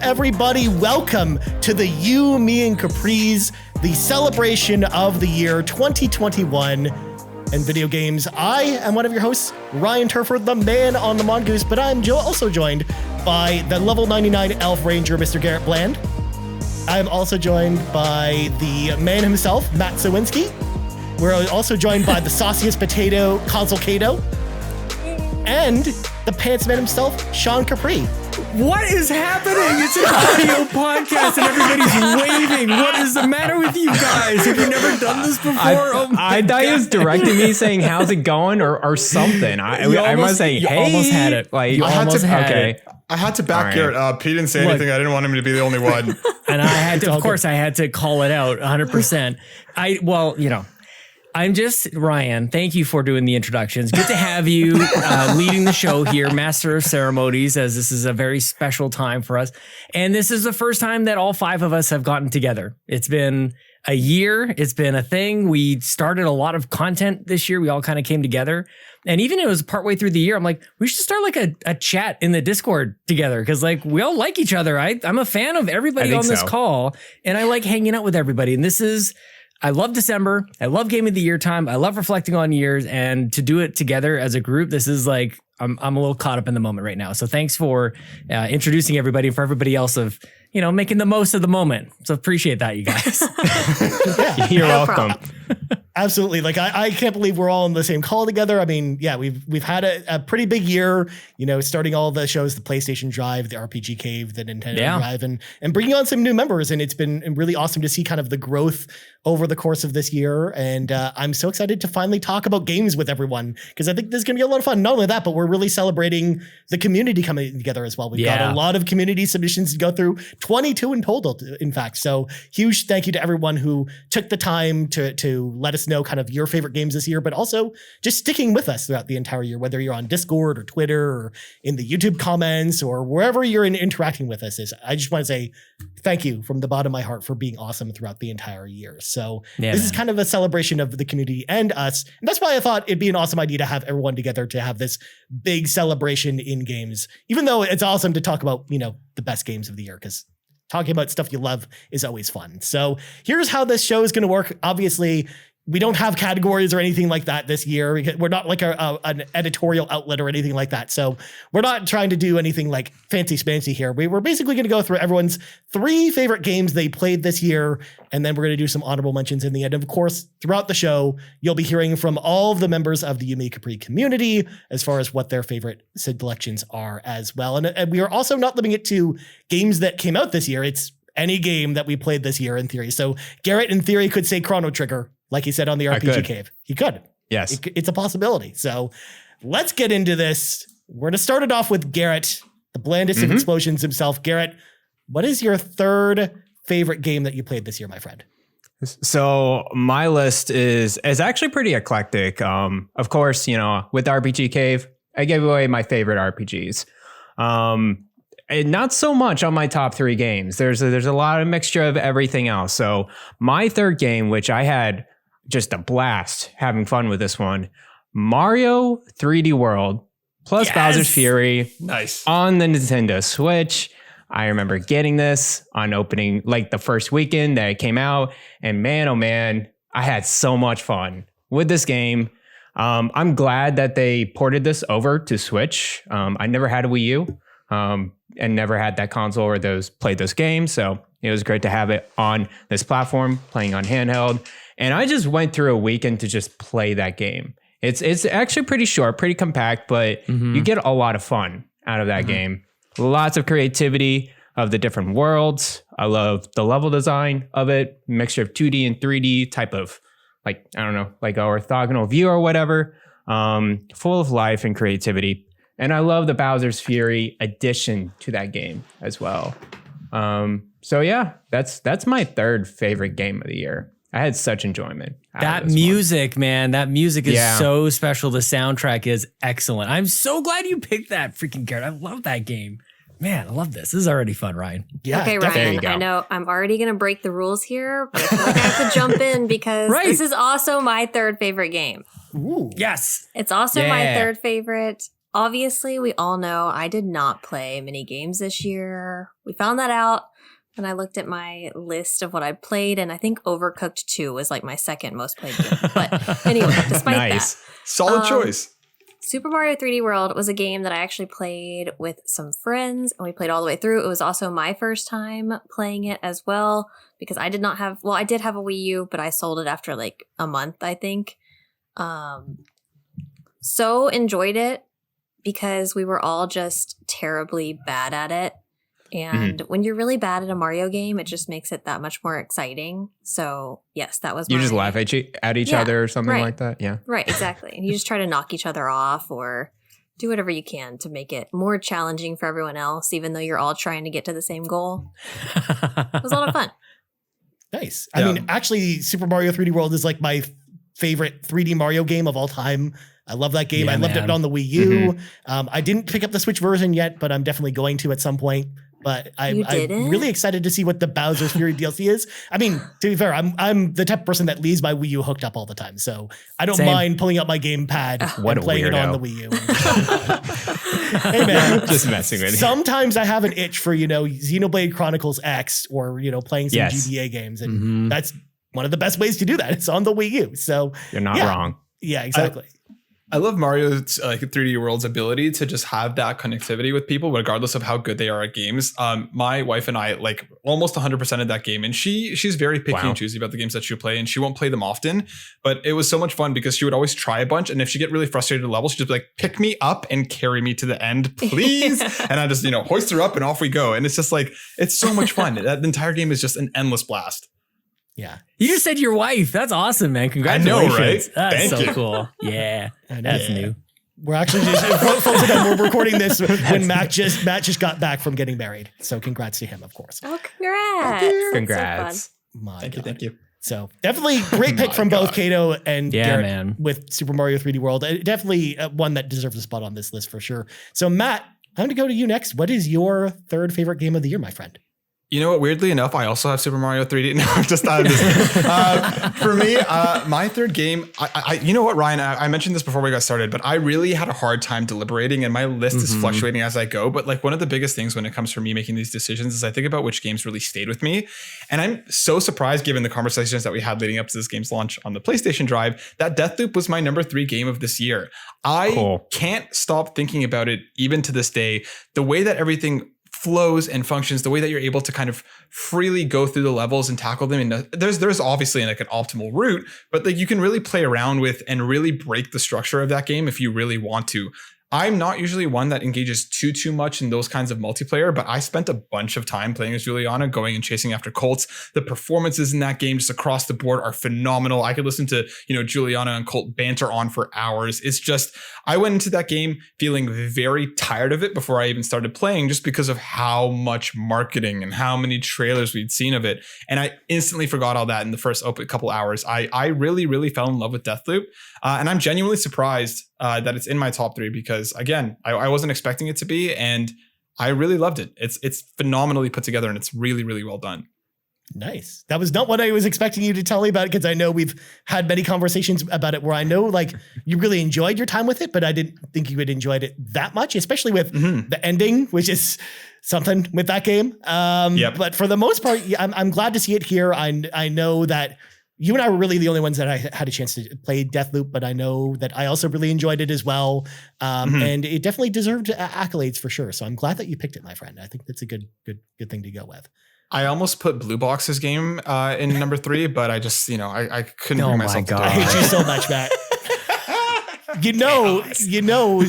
everybody? Welcome to the You, Me, and Capris, the celebration of the year 2021 and video games. I am one of your hosts, Ryan Turford, the man on the mongoose, but I'm also joined by the level 99 elf ranger, Mr. Garret Bland. I'm also joined by the man himself, Matt Sawinski. We're also joined by the sauciest potato, ConsoleCaito, and the pants man himself, Sean Capri. What is happening? It's an audio podcast and everybody's waving. What is the matter with you guys? Have you never done this before? I thought he was directing me saying, how's it going? Or something. I must say, hey. You almost had it. Like, you almost had it. I had to back Garret up. He didn't say anything. I didn't want him to be the only one. And I had to, of course, I had to call it out 100%. I'm just, Ryan, thank you for doing the introductions. Good to have you leading the show here, Master of Ceremonies, as this is a very special time for us. And this is the first time that all five of us have gotten together. It's been a year. It's been a thing. We started a lot of content this year. We all kind of came together. And even it was partway through the year, I'm like, we should start like a chat in the Discord together. Cause like we all like each other. I'm a fan of everybody on this call and I like hanging out with everybody. And I love December. I love Game of the Year time. I love reflecting on years, and to do it together as a group, this is like, I'm a little caught up in the moment right now. So thanks for introducing everybody, for everybody else of, making the most of the moment. So appreciate that, you guys. Yeah, you're welcome. Absolutely. Like I can't believe we're all in the same call together. I mean, yeah, we've had a pretty big year, starting all the shows, the PlayStation Drive, the RPG Cave, the Nintendo Drive, and bringing on some new members. And it's been really awesome to see kind of the growth over the course of this year. And I'm so excited to finally talk about games with everyone, because I think this is going to be a lot of fun. Not only that, but we're really celebrating the community coming together as well. We've got a lot of community submissions to go through, 22 in total, in fact. So huge thank you to everyone who took the time to let us know kind of your favorite games this year, but also just sticking with us throughout the entire year, whether you're on Discord or Twitter or in the YouTube comments or wherever you're interacting with us. I just want to say thank you from the bottom of my heart for being awesome throughout the entire year. So this is kind of a celebration of the community and us. And that's why I thought it'd be an awesome idea to have everyone together to have this big celebration in games, even though it's awesome to talk about, the best games of the year, because talking about stuff you love is always fun. So here's how this show is going to work. Obviously, we don't have categories or anything like that this year. We're not like an editorial outlet or anything like that. So we're not trying to do anything like fancy spancy here. We're basically going to go through everyone's 3 favorite games they played this year. And then we're going to do some honorable mentions in the end. And of course, throughout the show, you'll be hearing from all of the members of the Yumi Capri community as far as what their favorite selections are as well. And we are also not limiting it to games that came out this year. It's any game that we played this year in theory. So Garret in theory could say Chrono Trigger, like he said on the RPG Cave. He could. Yes. It's a possibility. So let's get into this. We're going to start it off with Garret, the blandest of explosions himself. Garret, what is your 3rd favorite game that you played this year, my friend? So my list is actually pretty eclectic. Of course, with RPG Cave, I gave away my favorite RPGs. And not so much on my top 3 games. There's a lot of mixture of everything else. So my 3rd game, which I had just a blast having fun with this one, Mario 3D World plus Bowser's Fury on the Nintendo Switch. I remember getting this on opening, like the first weekend that it came out. And man, oh man, I had so much fun with this game. I'm glad that they ported this over to Switch. I never had a Wii U. And never had that console or played those games. So it was great to have it on this platform, playing on handheld. And I just went through a weekend to just play that game. It's actually pretty short, pretty compact, but you get a lot of fun out of that game. Lots of creativity of the different worlds. I love the level design of it, mixture of 2D and 3D type of, like, I don't know, like an orthogonal view or whatever, full of life and creativity. And I love the Bowser's Fury addition to that game as well. So yeah, that's my 3rd favorite game of the year. I had such enjoyment. That music, man, that music is so special. The soundtrack is excellent. I'm so glad you picked that freaking Garret. I love that game. Man, I love this. This is already fun, Ryan. Yeah. Okay, Ryan, I know I'm already going to break the rules here, but I feel like I have to jump in because this is also my 3rd favorite game. Ooh. Yes. It's also my 3rd favorite. obviously, we all know I did not play many games this year. We found that out when I looked at my list of what I played, and I think Overcooked 2 was like my second most played game. But anyway, despite that. Solid choice. Super Mario 3D World was a game that I actually played with some friends, and we played all the way through. It was also my first time playing it as well, because I did not have, well, I did have a Wii U, but I sold it after like a month, I think. So enjoyed it because we were all just terribly bad at it. And when you're really bad at a Mario game, it just makes it that much more exciting. So yes, that was you just laugh at each other or something like that. Yeah, right, exactly. And you just try to knock each other off or do whatever you can to make it more challenging for everyone else, even though you're all trying to get to the same goal. It was a lot of fun. Nice. I mean, actually, Super Mario 3D World is like my favorite 3D Mario game of all time. I love that game. I loved it on the Wii U. I didn't pick up the Switch version yet, but I'm definitely going to at some point. But I'm really excited to see what the Bowser's Fury DLC is. I mean, to be fair, I'm the type of person that leaves my Wii U hooked up all the time. So I don't mind pulling out my gamepad and playing it on the Wii U. Hey, man. Just messing with you. Sometimes I have an itch for, Xenoblade Chronicles X or, playing some GBA games. And that's one of the best ways to do that. It's on the Wii U. So you're not wrong. Yeah, exactly. I love Mario's 3D World's ability to just have that connectivity with people, regardless of how good they are at games. My wife and I like almost 100% of that game, and she's very picky and choosy about the games that she'll play, and she won't play them often. But it was so much fun because she would always try a bunch, and if she get really frustrated at levels, she'd just be like, "Pick me up and carry me to the end, please." And I just hoist her up, and off we go. And it's just like it's so much fun. That entire game is just an endless blast. Yeah. You just said your wife. That's awesome, man. Congratulations. I know, right? That's so cool. Yeah. That's new. We're actually just we're recording this when Matt just got back from getting married. So congrats to him, of course. Oh, congrats. Congrats. So Thank you. So definitely great pick from both Caito and Garret with Super Mario 3D World. Definitely one that deserves a spot on this list for sure. So Matt, I'm going to go to you next. What is your third favorite game of the year, my friend? You know what? Weirdly enough, I also have Super Mario 3D. No, I'm just for me, my third game. You know what, Ryan? I mentioned this before we got started, but I really had a hard time deliberating, and my list is fluctuating as I go. But like one of the biggest things when it comes for me making these decisions is I think about which games really stayed with me, and I'm so surprised given the conversations that we had leading up to this game's launch on the PlayStation Drive that Deathloop was my number 3 game of this year. I can't stop thinking about it even to this day. The way that everything flows and functions, the way that you're able to kind of freely go through the levels and tackle them. And there's obviously like an optimal route, but like you can really play around with and really break the structure of that game if you really want to. I'm not usually one that engages too much in those kinds of multiplayer, but I spent a bunch of time playing as Juliana, going and chasing after Colts. The performances in that game just across the board are phenomenal. I could listen to, Juliana and Colt banter on for hours. It's just, I went into that game feeling very tired of it before I even started playing, just because of how much marketing and how many trailers we'd seen of it. And I instantly forgot all that in the first couple hours. I really, really fell in love with Deathloop. And I'm genuinely surprised that it's in my top 3 because, again, I wasn't expecting it to be, and I really loved it. It's phenomenally put together, and it's really, really well done. Nice. That was not what I was expecting you to tell me about, because I know we've had many conversations about it where I know like you really enjoyed your time with it, but I didn't think you had enjoyed it that much, especially with the ending, which is something with that game. But for the most part, I'm glad to see it here. I know that you and I were really the only ones that I had a chance to play Deathloop, but I know that I also really enjoyed it as well. And it definitely deserved accolades for sure. So I'm glad that you picked it, my friend. I think that's a good thing to go with. I almost put Blue Box's game in number 3, but I just, I couldn't bring myself to do it. I hate you so much, Matt.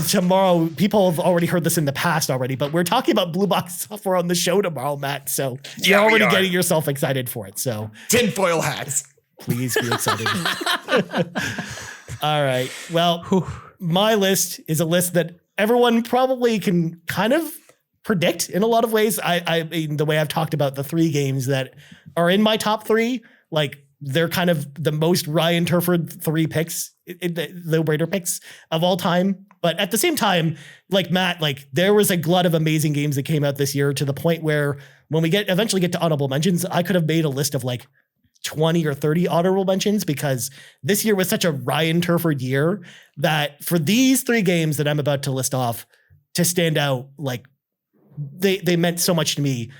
Tomorrow, people have already heard this in the past already, but we're talking about Blue Box software on the show tomorrow, Matt. So you're already getting yourself excited for it. So tinfoil hats. Please be excited. All right. Well, my list is a list that everyone probably can kind of predict in a lot of ways. I mean, the way I've talked about the 3 games that are in my top 3, like they're kind of the most Ryan Turford 3 picks, the Raider picks of all time. But at the same time, like Matt, like there was a glut of amazing games that came out this year to the point where when we eventually get to honorable mentions, I could have made a list of like 20 or 30 honorable mentions because this year was such a Ryan Turford year that for these 3 games that I'm about to list off to stand out, like they meant so much to me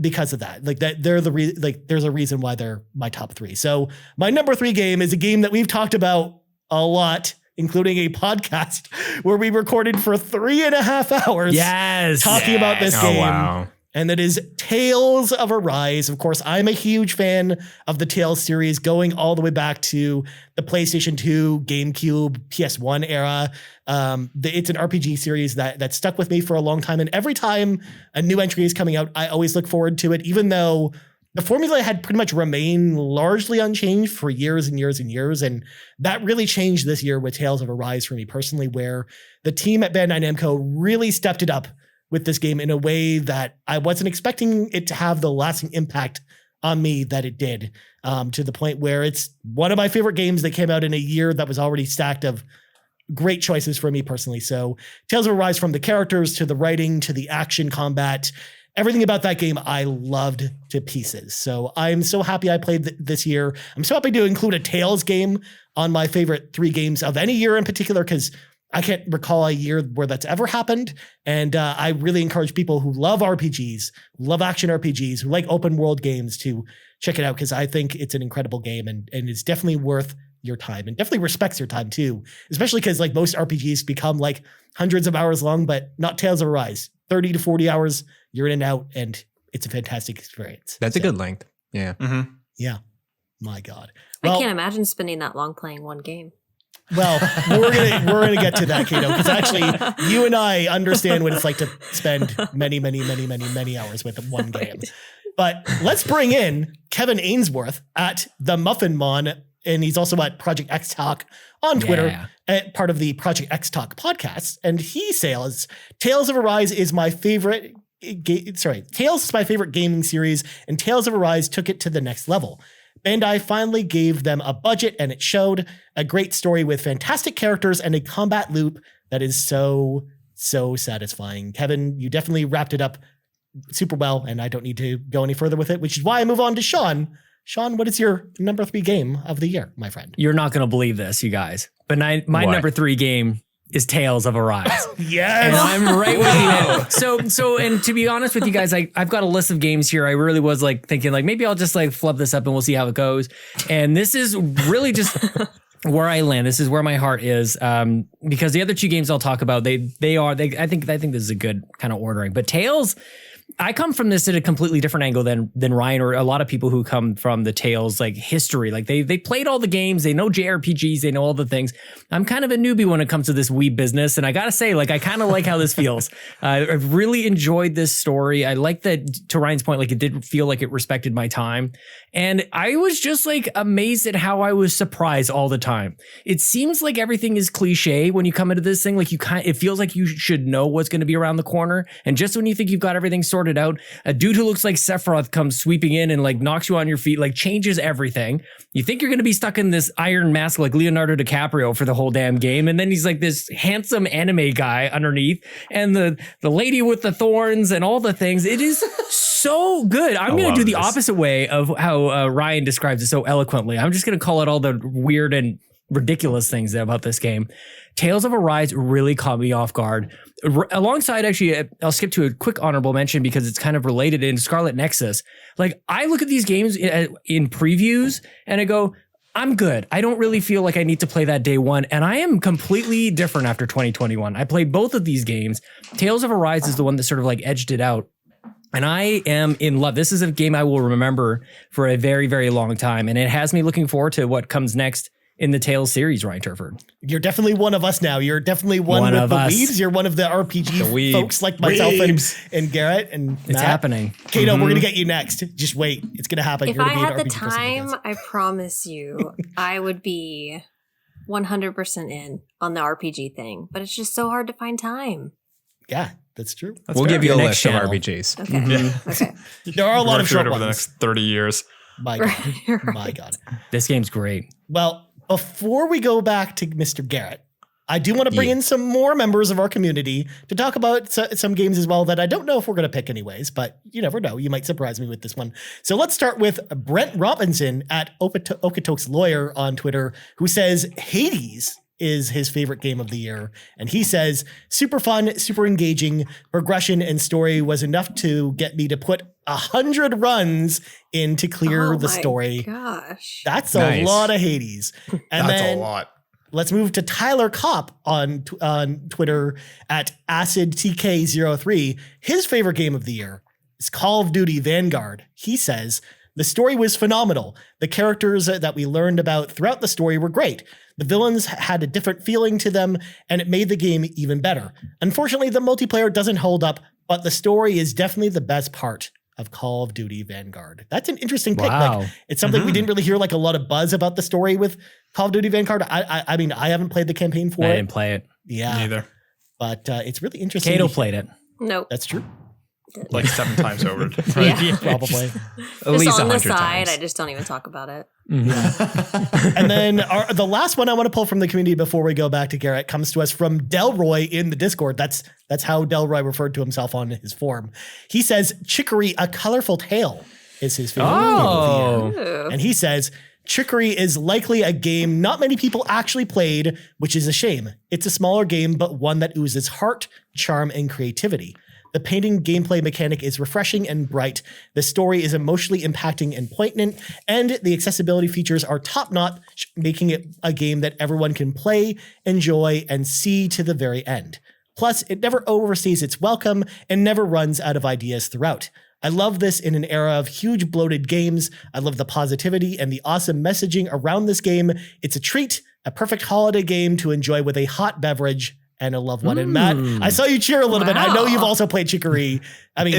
because of that. Like that they're there's a reason why they're my top 3. So my number 3 game is a game that we've talked about a lot, including a podcast where we recorded for 3.5 hours talking about this game. Wow. And that is Tales of Arise. Of course, I'm a huge fan of the Tales series going all the way back to the PlayStation 2, GameCube, PS1 era. It's an RPG series that stuck with me for a long time. And every time a new entry is coming out, I always look forward to it, even though the formula had pretty much remained largely unchanged for years and years and years. And that really changed this year with Tales of Arise for me personally, where the team at Bandai Namco really stepped it up with this game in a way that I wasn't expecting it to have the lasting impact on me that it did, to the point where it's one of my favorite games that came out in a year that was already stacked of great choices for me personally. So Tales of Arise, from the characters to the writing to the action combat, everything about that game I loved to pieces. So I'm so happy I played this year. I'm so happy to include a Tales game on my favorite 3 games of any year in particular, because I can't recall a year where that's ever happened. And I really encourage people who love RPGs, love action RPGs, who like open world games to check it out, because I think it's an incredible game and it's definitely worth your time and definitely respects your time too, especially because like most RPGs become like hundreds of hours long, but not Tales of Arise. 30 to 40 hours, you're in and out, and it's a fantastic experience. That's a good length. Yeah. Mm-hmm. Yeah. My God. I can't imagine spending that long playing one game. Well, we're gonna get to that, Caito, because actually you and I understand what it's like to spend many hours with one game. But let's bring in Kevin Ainsworth at the Muffin Mon, and he's also at Project X Talk on Twitter, part of the Project X Talk podcast. And he says, Tales of Arise is my favorite. Tales is my favorite gaming series, and Tales of Arise took it to the next level. Bandai finally gave them a budget, and it showed a great story with fantastic characters and a combat loop that is so satisfying. Kevin, you definitely wrapped it up super well, and I don't need to go any further with it, which is why I move on to Sean. Sean, what is your number 3 game of the year, my friend? You're not going to believe this, you guys, but my number 3 game is Tales of Arise. Yes. And I'm right with you, man. So, and to be honest with you guys, I've got a list of games here. I really was like thinking like, maybe I'll just like flub this up and we'll see how it goes. And this is really just where I land. This is where my heart is. Because the other 2 games I'll talk about, I think this is a good kind of ordering, but Tales, I come from this at a completely different angle than Ryan or a lot of people who come from the Tales like history. Like they played all the games, they know JRPGs, they know all the things. I'm kind of a newbie when it comes to this weeb business, and I gotta say, like I kind of like how this feels. I've really enjoyed this story. I like that, to Ryan's point, like it did feel like it respected my time, and I was just like amazed at how I was surprised all the time. It seems like everything is cliche when you come into this thing. Like it feels like you should know what's going to be around the corner, and just when you think you've got everything sorted out, a dude who looks like Sephiroth comes sweeping in and like knocks you on your feet, like changes everything. You think you're going to be stuck in this iron mask like Leonardo DiCaprio for the whole damn game, and then he's like this handsome anime guy underneath, and the lady with the thorns and all the things. It is so good. I'm going to do the opposite way of how Ryan describes it so eloquently. I'm just going to call it all the weird and ridiculous things about this game. Tales of Arise really caught me off guard. Alongside, actually, I'll skip to a quick honorable mention because it's kind of related in Scarlet Nexus. Like, I look at these games in previews and I go, I'm good. I don't really feel like I need to play that day one. And I am completely different after 2021. I played both of these games. Tales of Arise is the one that sort of like edged it out. And I am in love. This is a game I will remember for a very, very long time. And it has me looking forward to what comes next in the Tales series, Ryan Turford. You're definitely one of us now. You're definitely one with the weebs. You're one of the RPG folks like myself and Garret and Matt. It's happening. Caito, we're going to get you next. Just wait. It's going to happen. If I had the time, I promise you, I would be 100% in on the RPG thing. But it's just so hard to find time. Yeah, that's true. We'll give you a list of RPGs. Okay. Okay. There are a lot of short over ones. the next 30 years. My God. Right. My God. This game's great. Well, before we go back to Mr. Garret, I do want to bring in some more members of our community to talk about some games as well that I don't know if we're going to pick anyways, but you never know. You might surprise me with this one. So let's start with Brent Robinson at Okatok's Lawyer on Twitter, who says Hades is his favorite game of the year. And he says, super fun, super engaging, progression and story was enough to get me to put 100 runs in to clear the story. Gosh. That's a lot of Hades. And That's then a lot. let's move to Tyler Kopp on Twitter at AcidTK03. His favorite game of the year is Call of Duty Vanguard. He says, the story was phenomenal. The characters that we learned about throughout the story were great. The villains had a different feeling to them, and it made the game even better. Unfortunately, the multiplayer doesn't hold up, but the story is definitely the best part of Call of Duty Vanguard. That's an interesting pick. Wow. Like, it's something we didn't really hear like a lot of buzz about the story with Call of Duty Vanguard. I mean, I haven't played the campaign for it. I didn't play it. Yeah. Neither. But it's really interesting. Cato played it. Nope. That's true. Like 7 times over. Yeah. Probably. At least Just on the 100 side, times. I just don't even talk about it. And then the last one I want to pull from the community before we go back to Garrett comes to us from Delroy in the Discord. That's how Delroy referred to himself on his forum. He says, Chicory, A Colorful Tale is his favorite game of the year. Ooh. And he says, Chicory is likely a game not many people actually played, which is a shame. It's a smaller game, but one that oozes heart, charm, and creativity. The painting gameplay mechanic is refreshing and bright. The story is emotionally impacting and poignant, and the accessibility features are top-notch, making it a game that everyone can play, enjoy, and see to the very end. Plus, it never overstays its welcome and never runs out of ideas throughout. I love this in an era of huge bloated games. I love the positivity and the awesome messaging around this game. It's a treat, a perfect holiday game to enjoy with a hot beverage and a loved one. And Matt, I saw you cheer a little bit. I know you've also played Chicory. I mean,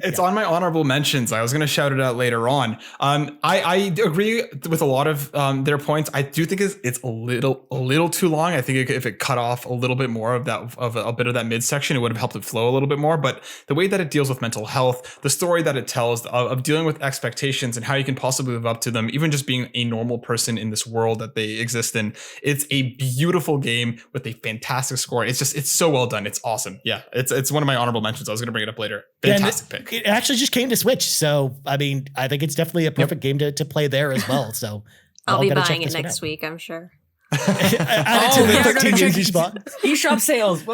It's on my honorable mentions. I was going to shout it out later on. I agree with a lot of their points. I do think it's a little too long. I think if it cut off a little bit more of a bit of that midsection, it would have helped it flow a little bit more. But the way that it deals with mental health, the story that it tells of dealing with expectations and how you can possibly live up to them, even just being a normal person in this world that they exist in, it's a beautiful game with a fantastic score. It's so well done. It's awesome. Yeah, it's one of my honorable mentions. I was going to bring it up later. Fantastic pick. It actually just came to Switch, so I mean, I think it's definitely a perfect game to play there as well. So I'll be buying it next week, I'm sure. Add it to the 13 games you spot. eShop sales. Oh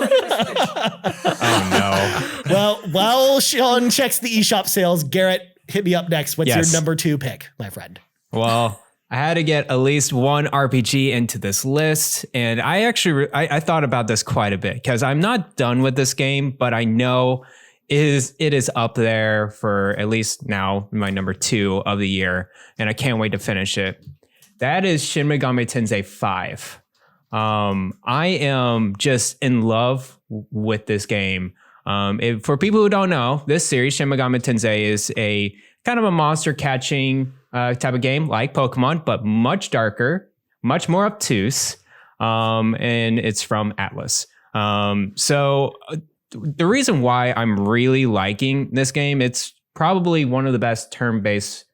no. Well, while Sean checks the eShop sales, Garrett, hit me up next. What's your number 2 pick, my friend? Well, I had to get at least one RPG into this list, and I actually I thought about this quite a bit because I'm not done with this game, but I know it is up there for at least now my number 2 of the year, and I can't wait to finish it. That is Shin Megami Tensei 5. I am just in love with this game. For people who don't know, this series, Shin Megami Tensei, is a kind of a monster catching type of game like Pokemon, but much darker, much more obtuse, and it's from Atlas. So the reason why I'm really liking this game, it's probably one of the best turn-based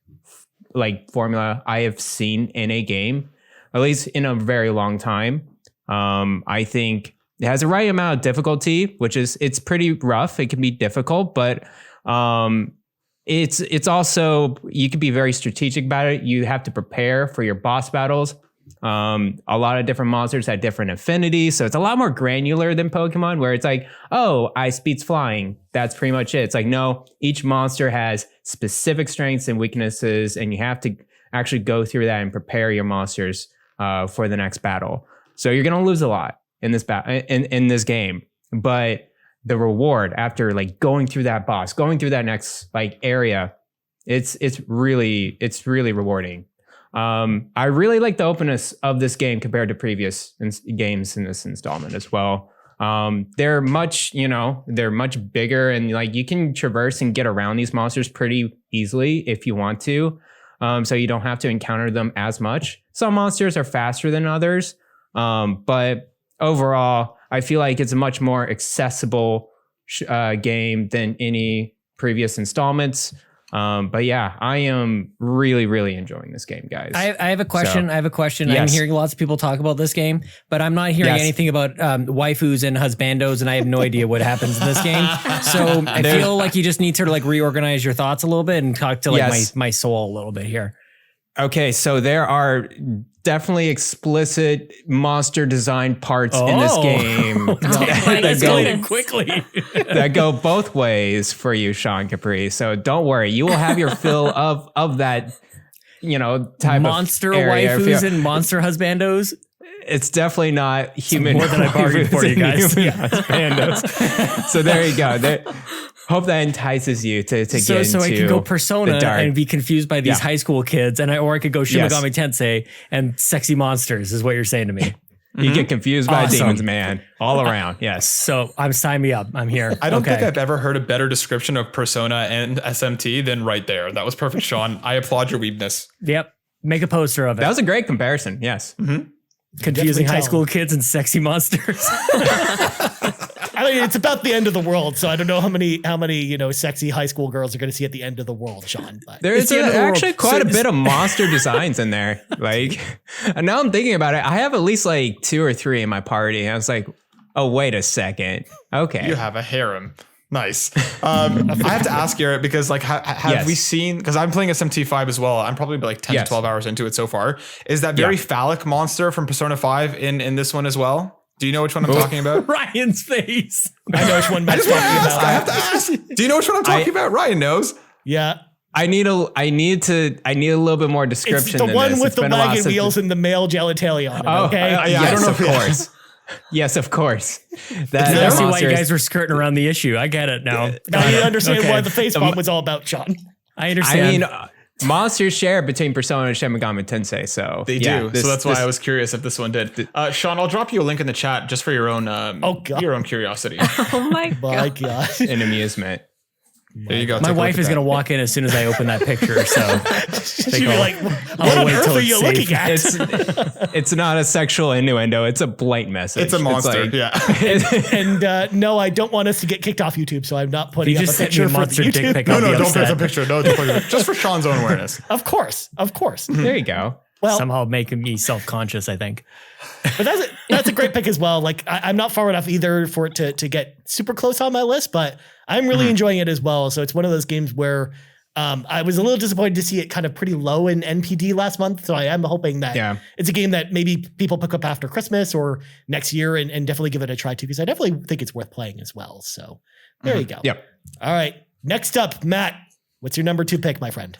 like formula I have seen in a game, at least in a very long time. I think it has the right amount of difficulty, which is it's pretty rough. It can be difficult, but it's also, you can be very strategic about it. You have to prepare for your boss battles. A lot of different monsters have different affinities, so it's a lot more granular than Pokemon, where it's like, oh, ice beats flying. That's pretty much it. It's like, no, each monster has specific strengths and weaknesses, and you have to actually go through that and prepare your monsters for the next battle. So you're gonna lose a lot in this in this game, but the reward after like going through that boss, going through that next like area, it's really rewarding. I really like the openness of this game compared to previous games in this installment as well. They're much bigger, and like you can traverse and get around these monsters pretty easily if you want to. So you don't have to encounter them as much. Some monsters are faster than others. But overall, I feel like it's a much more accessible game than any previous installments. But yeah, I am really, really enjoying this game, guys. I have a question. I'm Yes. hearing lots of people talk about this game, but I'm not hearing anything about waifus and husbandos, and I have no idea what happens in this game. So I feel like you just need to like reorganize your thoughts a little bit and talk to like my soul a little bit here. Okay, so there are definitely explicit monster design parts in this game that go quickly. that go both ways for you, Sean Capri. So don't worry, you will have your fill of that, type monster of area. waifus and monster husbandos. It's definitely not human. More than I bargained for you guys. Husbandos. So there you go. Hope that entices you to get into so I could go Persona the dark. and be confused by these high school kids, or I could go Shin Megami Tensei and sexy monsters is what you're saying to me. You get confused by demons, man, all around. Yes. So sign me up. I'm here. I don't think I've ever heard a better description of Persona and SMT than right there. That was perfect, Sean. I applaud your weebness. Yep. Make a poster of it. That was a great comparison. Yes. Mm-hmm. Confusing high school kids and sexy monsters. I mean, it's about the end of the world, so I don't know how many sexy high school girls are going to see at the end of the world, Sean. But there is actually quite a bit of monster designs in there. Like, and now I'm thinking about it. I have at least like 2 or 3 in my party. And I was like, oh, wait a second. Okay. You have a harem. Nice. I have to ask Garret because have we seen, because I'm playing SMT5 as well. I'm probably like 10 to 12 hours into it so far. Is that very phallic monster from Persona 5 in this one as well? Do you know which one I'm talking about? Ryan's face. I know which one Matt's talking about. I have to ask. Do you know which one I'm talking about? Ryan knows. Yeah. I need a little bit more description. It's the than one this. with the wagon wheels and the male genitalia on it. Okay. I don't know. Of course. Yes, of course. I see why you guys were skirting around the issue. I get it now. Now you understand what the face bomb was all about, Sean. I understand. I mean, monsters share between Persona and Shin Megami Tensei, so they do. So that's why I was curious if this one did. Sean, I'll drop you a link in the chat just for your own your own curiosity. Oh my god. And amusement. There you go. My wife is going to walk in as soon as I open that picture. So she'll be like, "What on earth are you looking at?" It's not a sexual innuendo. It's a blatant message. It's a monster. And no, I don't want us to get kicked off YouTube, so I'm not putting up a picture for monster dick pic. No, don't put a picture. No, don't put a picture. Just for Sean's own awareness. Of course. There you go. Well, somehow making me self-conscious, I think. But that's a great pick as well. Like I'm not far enough either for it to get super close on my list, but I'm really enjoying it as well. So it's one of those games where I was a little disappointed to see it kind of pretty low in NPD last month. So I am hoping that it's a game that maybe people pick up after Christmas or next year and definitely give it a try too, because I definitely think it's worth playing as well. So there you go. Yep. All right. Next up, Matt, what's your number 2 pick, my friend?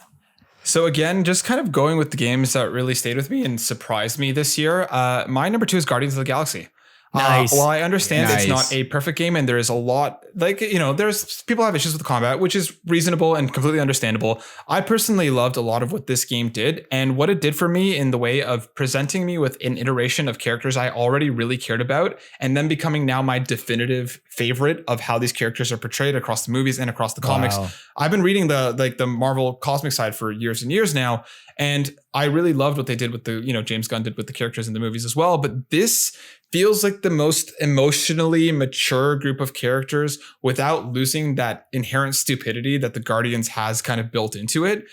So again, just kind of going with the games that really stayed with me and surprised me this year. My number 2 is Guardians of the Galaxy. Nice. While I understand it's not a perfect game and there is a lot, there's people have issues with combat, which is reasonable and completely understandable. I personally loved a lot of what this game did and what it did for me in the way of presenting me with an iteration of characters I already really cared about and then becoming now my definitive favorite of how these characters are portrayed across the movies and across the comics. I've been reading the Marvel cosmic side for years and years now, and I really loved what they did with James Gunn did with the characters in the movies as well. But this feels like the most emotionally mature group of characters without losing that inherent stupidity that the Guardians has kind of built into it.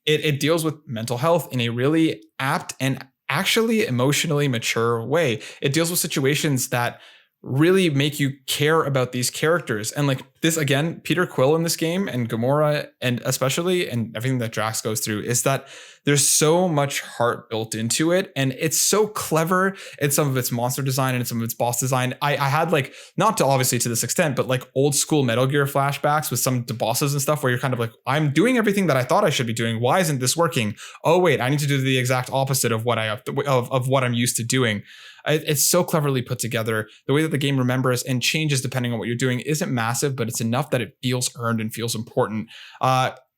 It deals with mental health in a really apt and actually emotionally mature way. It deals with situations that really make you care about these characters. And like this, again, Peter Quill in this game and Gamora and especially and everything that Drax goes through is that there's so much heart built into it. And it's so clever in some of its monster design and some of its boss design. I had like, not to obviously to this extent, but like old school Metal Gear flashbacks with some bosses and stuff where you're kind of like, I'm doing everything that I thought I should be doing. Why isn't this working? Oh, wait, I need to do the exact opposite of what what I'm used to doing. It's so cleverly put together. The way that the game remembers and changes depending on what you're doing isn't massive, but it's enough that it feels earned and feels important.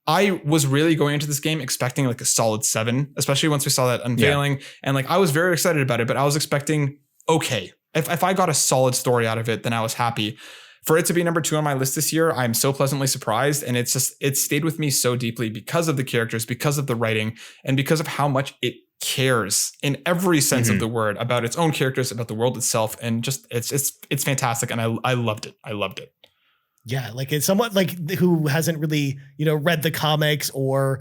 I was really going into this game expecting like a solid 7, especially once we saw that unveiling. And like, I was very excited about it, but I was expecting, okay, if I got a solid story out of it, then I was happy. For it to be number 2 on my list this year, I'm so pleasantly surprised. And it stayed with me so deeply because of the characters, because of the writing, and because of how much it cares in every sense of the word about its own characters, about the world itself. And just, it's fantastic. And I loved it. I loved it. Yeah, like it's somewhat like who hasn't really, read the comics or,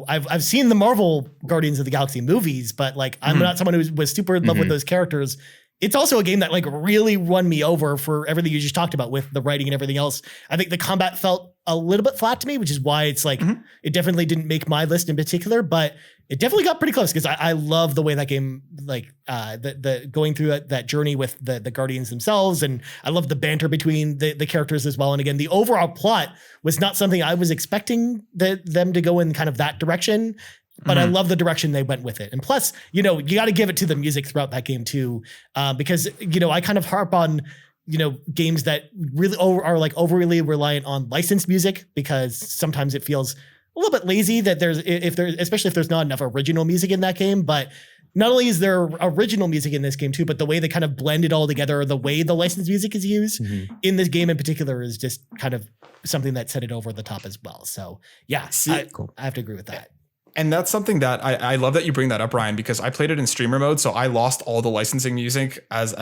I've seen the Marvel Guardians of the Galaxy movies, but like I'm not someone who was super in love with those characters. It's also a game that like really won me over for everything you just talked about with the writing and everything else. I think the combat felt a little bit flat to me, which is why it's like it definitely didn't make my list in particular, but it definitely got pretty close because I love the way that game, like the going through that journey with the Guardians themselves, and I love the banter between the characters as well. And again, the overall plot was not something I was expecting them to go in kind of that direction. But I love the direction they went with it. And plus, you got to give it to the music throughout that game too. Because, I kind of harp on, games that really are like overly reliant on licensed music because sometimes it feels a little bit lazy that especially if there's not enough original music in that game. But not only is there original music in this game too, but the way they kind of blend it all together, or the way the licensed music is used in this game in particular is just kind of something that set it over the top as well. So yeah, I have to agree with that. And that's something that I love that you bring that up, Ryan, because I played it in streamer mode. So I lost all the licensing music as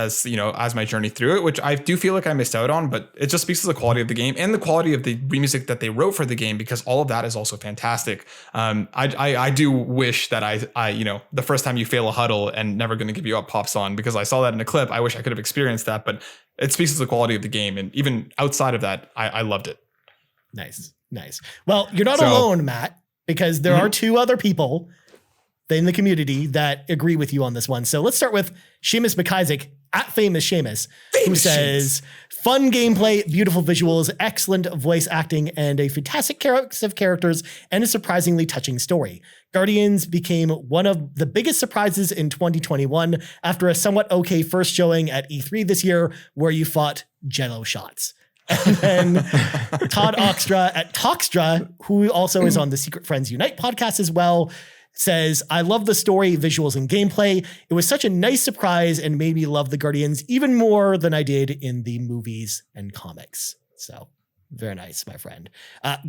my journey through it, which I do feel like I missed out on, but it just speaks to the quality of the game and the quality of the music that they wrote for the game, because all of that is also fantastic. I do wish that I the first time you fail a huddle and Never Gonna Give You Up pops on, because I saw that in a clip. I wish I could have experienced that, but it speaks to the quality of the game. And even outside of that, I loved it. Nice. Well, you're not alone, Matt, because there are two other people in the community that agree with you on this one. So let's start with Seamus McIsaac at Famous Seamus, who says, fun gameplay, beautiful visuals, excellent voice acting, and a fantastic cast of characters, and a surprisingly touching story. Guardians became one of the biggest surprises in 2021 after a somewhat okay first showing at E3 this year, where you fought Jello shots. And then Todd Oxtra at Toxtra, who also is on the Secret Friends Unite podcast as well, says, I love the story, visuals, and gameplay. It was such a nice surprise and made me love the Guardians even more than I did in the movies and comics. So very nice, my friend.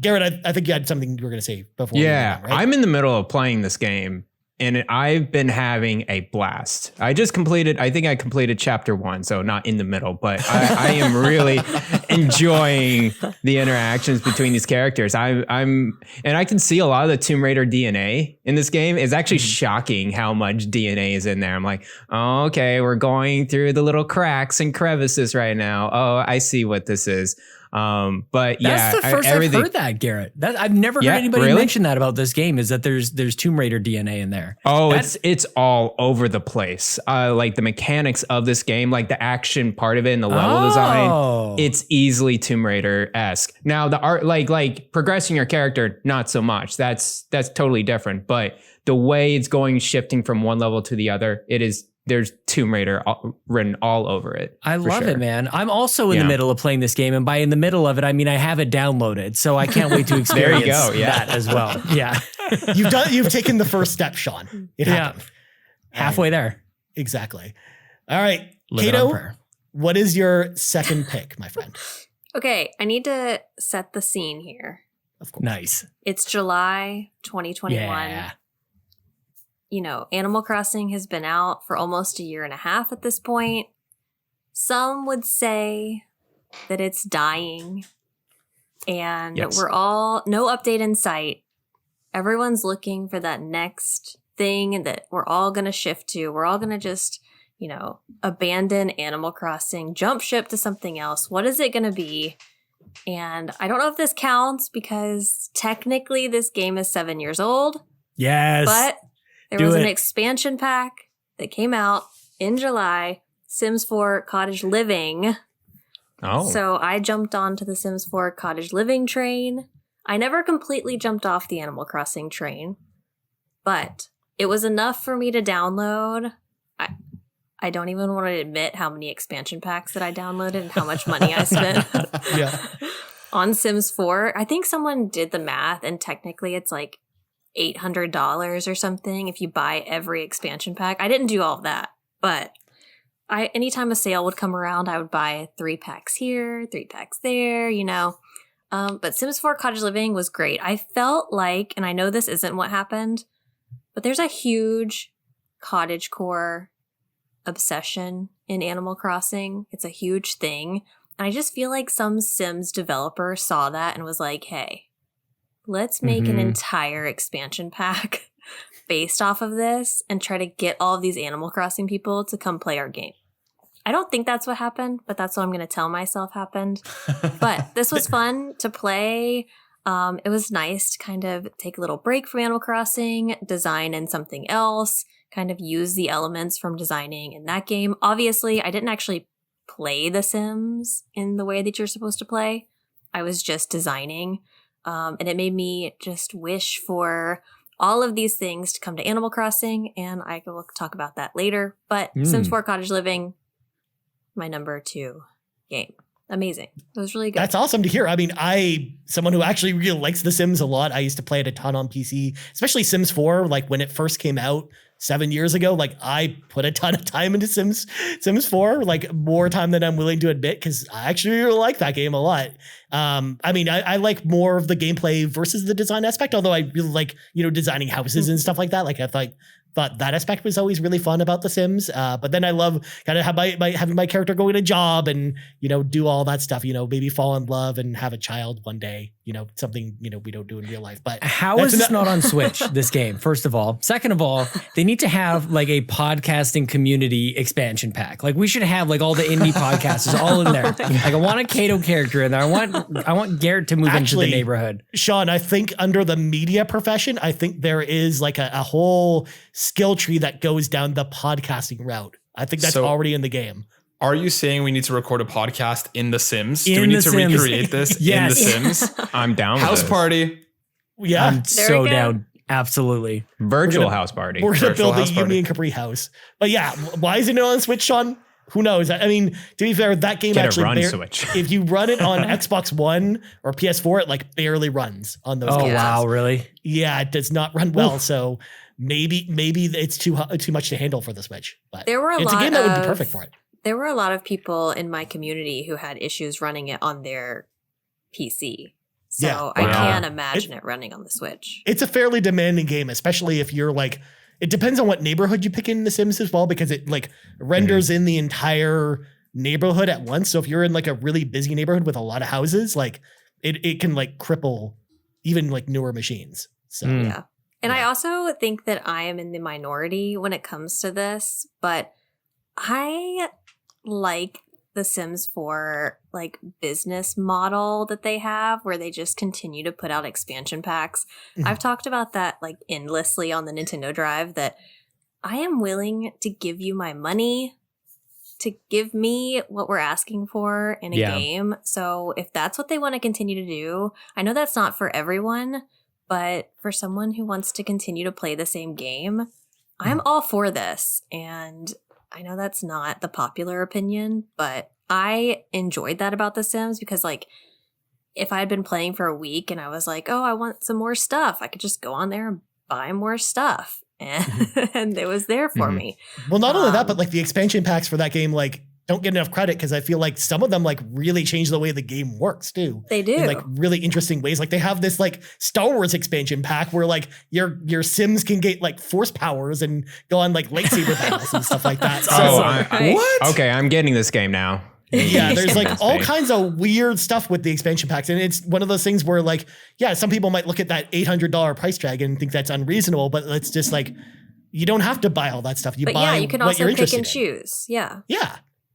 Garret, I think you had something you were going to say before. Yeah, right? I'm in the middle of playing this game, and I've been having a blast. I completed chapter 1, so not in the middle, but I am really enjoying the interactions between these characters. And I can see a lot of the Tomb Raider DNA in this game. It's actually shocking how much DNA is in there. I'm like, oh, okay, we're going through the little cracks and crevices right now. Oh, I see what this is. But yeah, that's the first I've heard that, Garret. I've never heard anybody mention that about this game, is that there's Tomb Raider DNA in there. Oh, it's all over the place. Like the mechanics of this game, like the action part of it and the level design, it's easily Tomb Raider-esque. Now the art, like progressing your character, not so much. That's totally different. But the way it's shifting from one level to the other, there's Tomb Raider written all over it. I love it, man. I'm also in the middle of playing this game, and by in the middle of it, I mean I have it downloaded, so I can't wait to experience that as well. Yeah, you've taken the first step, Sean. It happened. Halfway there. Exactly. All right, Caito, what is your second pick, my friend? Okay, I need to set the scene here. Of course. Nice. It's July 2021. Yeah. Animal Crossing has been out for almost a year and a half at this point. Some would say that it's dying, and we're all no update in sight. Everyone's looking for that next thing that we're all going to shift to. We're all going to just, abandon Animal Crossing, jump ship to something else. What is it going to be? And I don't know if this counts because technically this game is 7 years old. Yes. But there was an expansion pack that came out in July, Sims 4 Cottage Living. Oh. So I jumped onto the Sims 4 Cottage Living train. I never completely jumped off the Animal Crossing train, but it was enough for me to download. I don't even want to admit how many expansion packs that I downloaded and how much money I spent on Sims 4. I think someone did the math, and technically it's like $800 or something if you buy every expansion pack. I didn't do all of that, but anytime a sale would come around, I would buy 3 packs here, 3 packs there, But Sims 4 Cottage Living was great. I felt like, and I know this isn't what happened, but there's a huge cottagecore obsession in Animal Crossing. It's a huge thing. And I just feel like some Sims developer saw that and was like, hey, let's make an entire expansion pack based off of this and try to get all of these Animal Crossing people to come play our game. I don't think that's what happened, but that's what I'm going to tell myself happened. But this was fun to play. It was nice to kind of take a little break from Animal Crossing, design in something else, kind of use the elements from designing in that game. Obviously, I didn't actually play The Sims in the way that you're supposed to play. I was just designing. And it made me just wish for all of these things to come to Animal Crossing. And I will talk about that later. But Sims 4 Cottage Living, my number 2 game. Amazing. It was really good. That's awesome to hear. I mean, someone who actually really likes The Sims a lot. I used to play it a ton on PC, especially Sims 4. Like when it first came out 7 years ago, like I put a ton of time into Sims 4, like more time than I'm willing to admit, because I actually really like that game a lot. I mean, I like more of the gameplay versus the design aspect, although I really like, designing houses and stuff like that. Like I thought that aspect was always really fun about The Sims. But then I love kind of having my character go get a job and, do all that stuff, maybe fall in love and have a child one day, something, we don't do in real life. But how is this not on Switch, this game, first of all? Second of all, they need to have like a podcasting community expansion pack. Like we should have like all the indie podcasters all in there. Like I want a Caito character in there. I want Garret to move into the neighborhood. Sean, I think under the media profession, I think there is like a whole skill tree that goes down the podcasting route. I think that's already in the game. Are you saying we need to record a podcast in The Sims? Do we need to recreate this in The Sims? I'm down with House this. party. Yeah. I'm so down. Absolutely. Virtual house party. We're going to build a Yumi and Capri house. But yeah, why is it not on Switch, Sean? Who knows? I mean, to be fair, that game Switch. If you run it on Xbox One or PS4, it like barely runs on those games. Oh, wow. Really? Yeah, it does not run well. So maybe it's too much to handle for the Switch. But it's a game that would be perfect for it. There were a lot of people in my community who had issues running it on their PC. So I can't imagine it running on the Switch. It's a fairly demanding game, especially if you're like, it depends on what neighborhood you pick in The Sims as well, because it like renders in the entire neighborhood at once. So if you're in like a really busy neighborhood with a lot of houses, like it can like cripple even like newer machines. So yeah. And I also think that I am in the minority when it comes to this, but I like the Sims 4 like business model that they have where they just continue to put out expansion packs. I've talked about that like endlessly on the Nintendo Drive, that I am willing to give you my money to give me what we're asking for in a game. So if that's what they want to continue to do, I know that's not for everyone, but for someone who wants to continue to play the same game, I'm all for this. And I know that's not the popular opinion, but I enjoyed that about The Sims because, like, if I had been playing for a week and I was like, oh, I want some more stuff, I could just go on there and buy more stuff. And it was there for me. Well, not only that, but like the expansion packs for that game, like, don't get enough credit because I feel like some of them like really change the way the game works too. They do. In like really interesting ways. Like they have this like Star Wars expansion pack where like your Sims can get like force powers and go on like lightsaber battles and stuff like that. What? Okay, I'm getting this game now. Yeah, there's like all kinds of weird stuff with the expansion packs. And it's one of those things where like, yeah, some people might look at that $800 price tag and think that's unreasonable, but it's just like, you don't have to buy all that stuff. You you can also pick and choose. Yeah.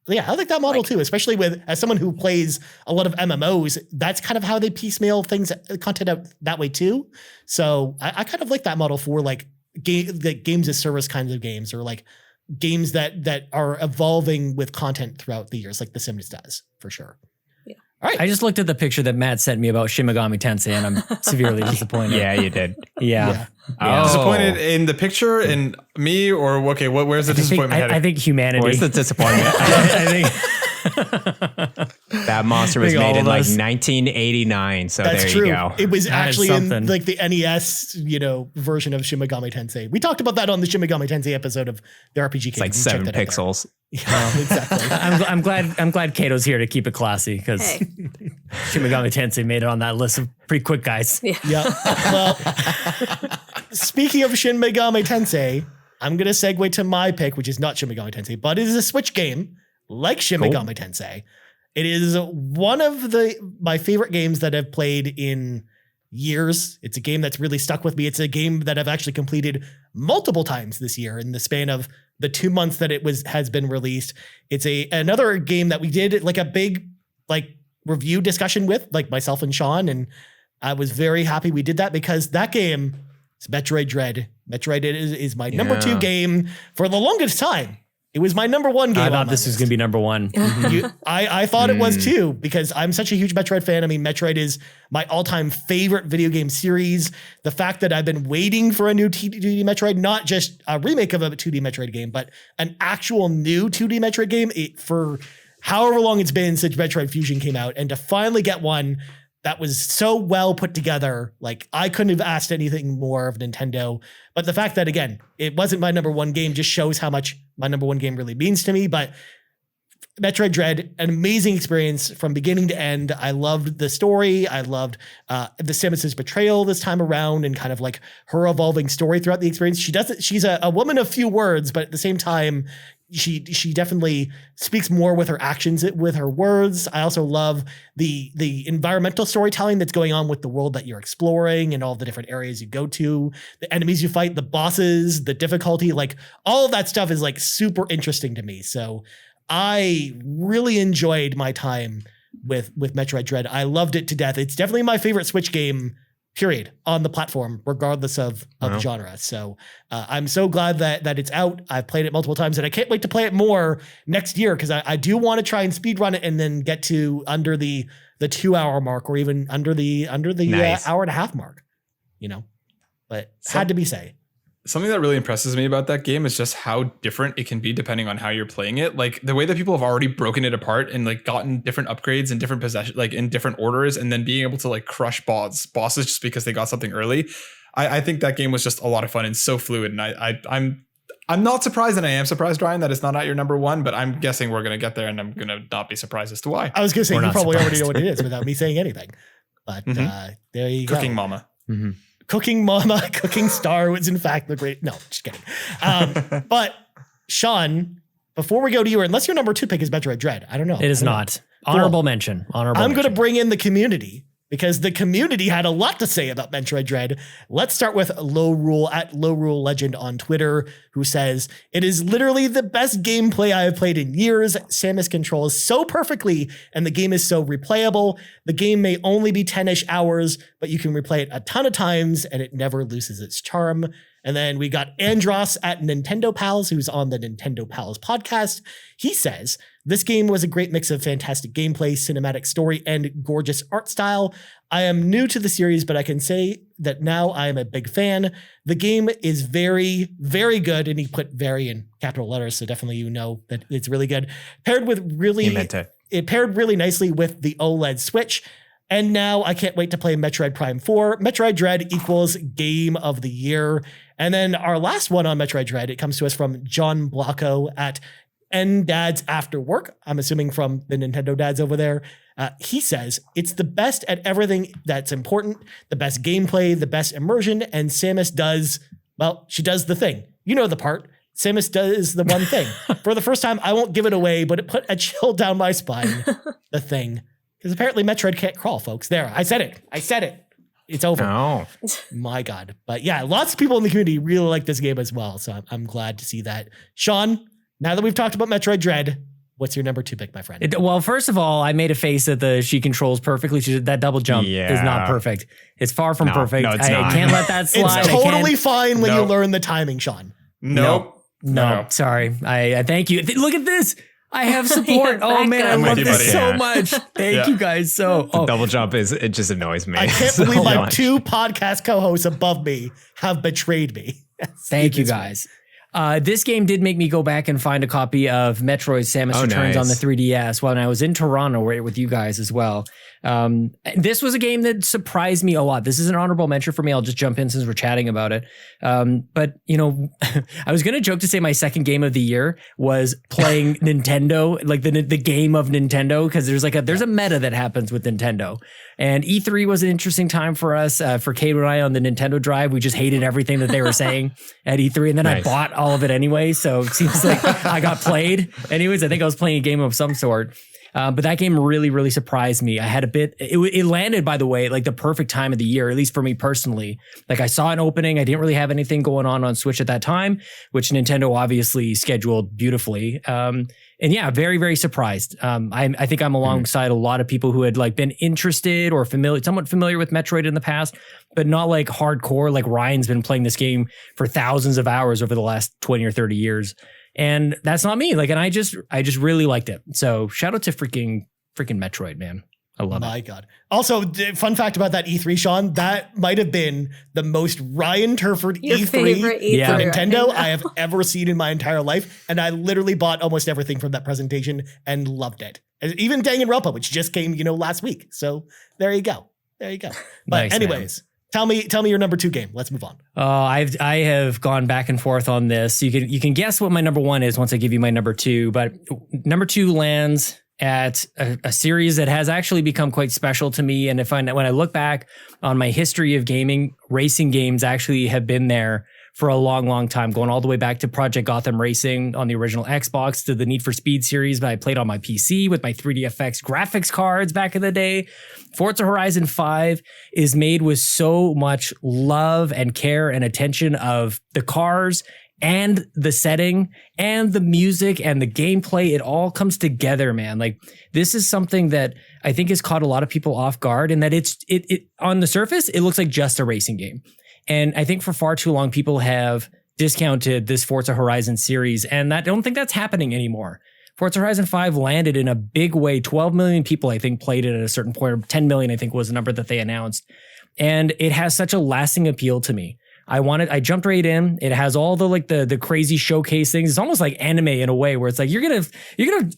Yeah, I like that model too, especially as someone who plays a lot of MMOs, that's kind of how they piecemeal content out that way too. So I kind of like that model for like the games as service kinds of games, or like games that are evolving with content throughout the years, like The Sims does for sure. Yeah. All right. I just looked at the picture that Matt sent me about Shin Megami Tensei and I'm severely disappointed. Yeah, you did. Yeah. Disappointed in the picture and me, or okay, where's the disappointment heading? I think humanity. Where's the disappointment? I think that monster was made in like 1989. So that's there true. you go. It was That is actually in something. like the NES, version of Shin Megami Tensei. We talked about that on the Shin Megami Tensei episode of the RPG. It's like 7 pixels. Yeah, exactly. I'm glad Cato's here to keep it classy because Shin Megami Tensei made it on that list of pretty quick guys. Yeah. Well, speaking of Shin Megami Tensei, I'm going to segue to my pick, which is not Shin Megami Tensei, but it is a Switch game like Shin Megami Tensei. It is one of my favorite games that I've played in years. It's a game that's really stuck with me. It's a game that I've actually completed multiple times this year in the span of the 2 months that has been released. It's another game that we did like a big review discussion with, like myself and Sean, and I was very happy we did that because that game is Metroid Dread. Metroid is my number 2 game for the longest time. It was my number 1 game. I thought this was going to be number 1. I thought it was too, because I'm such a huge Metroid fan. I mean, Metroid is my all-time favorite video game series. The fact that I've been waiting for a new 2D Metroid, not just a remake of a 2D Metroid game, but an actual new 2D Metroid game for however long it's been since Metroid Fusion came out, and to finally get one that was so well put together, like I couldn't have asked anything more of Nintendo. But the fact that, again, it wasn't my number 1 game just shows how much my number 1 game really means to me. But Metroid Dread, an amazing experience from beginning to end. I loved the story. I loved the Samus's betrayal this time around, and kind of like her evolving story throughout the experience. She's a woman of few words, but at the same time, she definitely speaks more with her actions, with her words. I also love the environmental storytelling that's going on with the world that you're exploring and all the different areas you go to, the enemies you fight, the bosses, the difficulty, like all of that stuff is like super interesting to me. So I really enjoyed my time with Metroid Dread. I loved it to death. It's definitely my favorite Switch game, period, on the platform, regardless of genre. So I'm so glad that it's out. I've played it multiple times, and I can't wait to play it more next year, because I do want to try and speedrun it and then get to under the 2 hour mark, or even under the Nice. hour and a half mark, but had to be said. Something that really impresses me about that game is just how different it can be depending on how you're playing it. Like the way that people have already broken it apart and like gotten different upgrades and different possessions, like in different orders, and then being able to like crush bosses just because they got something early. I think that game was just a lot of fun and so fluid. And I'm not surprised, and I am surprised, Ryan, that it's not at your number 1, but I'm guessing we're going to get there, and I'm going to not be surprised as to why. I was going to say, you probably surprised. already know what it is without me saying anything, but there you go. Cooking Mama. Mm-hmm. Cooking Mama, Cooking Star was in fact the great. No, just kidding. But Sean, before we go to you, unless your number 2 pick is Metroid Dread, I don't know. It is not. Honorable mention. I'm going to bring in the community, because the community had a lot to say about Metroid Dread. Let's start with Low Rule at Low Rule Legend on Twitter, who says, "It is literally the best gameplay I have played in years. Samus controls so perfectly, and the game is so replayable. The game may only be 10-ish hours, but you can replay it a ton of times, and it never loses its charm." And then we got Andros at Nintendo Pals, who's on the Nintendo Pals podcast. He says, "This game was a great mix of fantastic gameplay, cinematic story, and gorgeous art style. I am new to the series, but I can say that now I am a big fan. The game is very, very good." And he put very in capital letters, so definitely that it's really good. It paired really nicely with the OLED Switch. And now I can't wait to play Metroid Prime 4. Metroid Dread equals game of the year. And then our last one on Metroid Dread, it comes to us from John Blocko at NDads After Work. I'm assuming from the Nintendo dads over there. He says, "It's the best at everything that's important, the best gameplay, the best immersion, and Samus does, well, she does the thing. You know the part. Samus does the one thing." For the first time, I won't give it away, but it put a chill down my spine. The thing. Because apparently Metroid can't crawl, folks. There, I said it. It's over. Oh. My God. But yeah, lots of people in the community really like this game as well. So I'm glad to see that. Sean, now that we've talked about Metroid Dread, what's your number 2 pick, my friend? Well, first of all, I made a face that she controls perfectly. That double jump is not perfect. It's far from perfect. No, it's I not. can't let that slide. It's totally fine when you learn the timing, Sean. No, sorry. I thank you. Look at this. I have support. Oh man, I love this so much. Thank you guys. Double jump it just annoys me. I can't so believe my much. 2 podcast co-hosts above me have betrayed me. Thank you guys. This game did make me go back and find a copy of Metroid Samus Returns on the 3DS when I was in Toronto with you guys as well. This was a game that surprised me a lot. This is an honorable mention for me. I'll just jump in since we're chatting about it. But I was going to joke to say my second game of the year was playing Nintendo, like the game of Nintendo, because there's a meta that happens with Nintendo. And E3 was an interesting time for us. For Kate and I on the Nintendo Drive, we just hated everything that they were saying at E3. And then I bought all of it anyway. So it seems like I got played. Anyways, I think I was playing a game of some sort. But that game really, really surprised me. I had it landed, by the way, like the perfect time of the year, at least for me personally. Like I saw an opening. I didn't really have anything going on Switch at that time, which Nintendo obviously scheduled beautifully. And yeah, very, very surprised. I think I'm alongside a lot of people who had like been interested or somewhat familiar with Metroid in the past, but not like hardcore. Like Ryan's been playing this game for thousands of hours over the last 20 or 30 years. And that's not me. Like, and I just really liked it. So shout out to freaking Metroid, man. I love it. My God. Also, fun fact about that E3, Sean, that might have been the most Ryan Turford E3 for Nintendo I have ever seen in my entire life. And I literally bought almost everything from that presentation and loved it. Even Danganronpa, which just came, last week. So there you go. But nice, anyways, tell me your number 2 game. Let's move on. I have gone back and forth on this. You can guess what my number 1 is once I give you my number 2, but number 2 lands at a series that has actually become quite special to me. And when I look back on my history of gaming, racing games actually have been there for a long, long time, going all the way back to Project Gotham Racing on the original Xbox to the Need for Speed series that I played on my PC with my 3DFX graphics cards back in the day. Forza Horizon 5 is made with so much love and care and attention of the cars and the setting and the music and the gameplay. It all comes together, man. Like this is something that I think has caught a lot of people off guard, and that it on the surface, it looks like just a racing game. And I think for far too long, people have discounted this Forza Horizon series, and I don't think that's happening anymore. Forza Horizon 5 landed in a big way. 12 million people, I think, played it at a certain point, or 10 million, I think was the number that they announced. And it has such a lasting appeal to me. I jumped right in. It has all the crazy showcase things. It's almost like anime in a way, where it's like you're gonna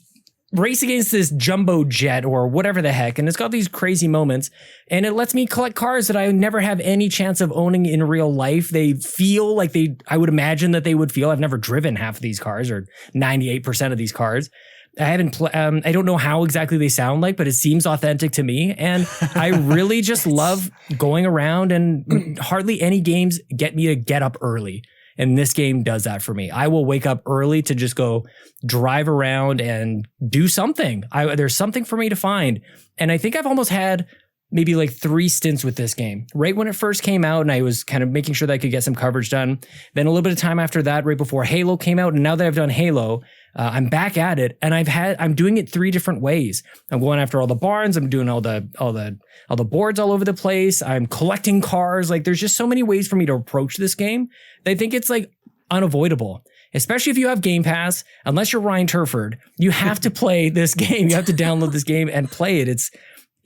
race against this jumbo jet or whatever the heck, and it's got these crazy moments, and it lets me collect cars that I never have any chance of owning in real life. They feel like I would imagine that they would feel. I've never driven half of these cars or 98% of these cars. I haven't. I don't know how exactly they sound like, but it seems authentic to me, and I really just love going around. And hardly any games get me to get up early, and this game does that for me. I will wake up early to just go drive around and do something. There's something for me to find, and I think I've almost had maybe like 3 stints with this game. Right when it first came out, and I was kind of making sure that I could get some coverage done. Then a little bit of time after that, right before Halo came out, and now that I've done Halo. I'm back at it, and I'm doing it 3 different ways. I'm going after all the barns. I'm doing all the boards all over the place. I'm collecting cars. Like there's just so many ways for me to approach this game. I think it's like unavoidable, especially if you have Game Pass. Unless you're Ryan Turford, you have to play this game. You have to download this game and play it.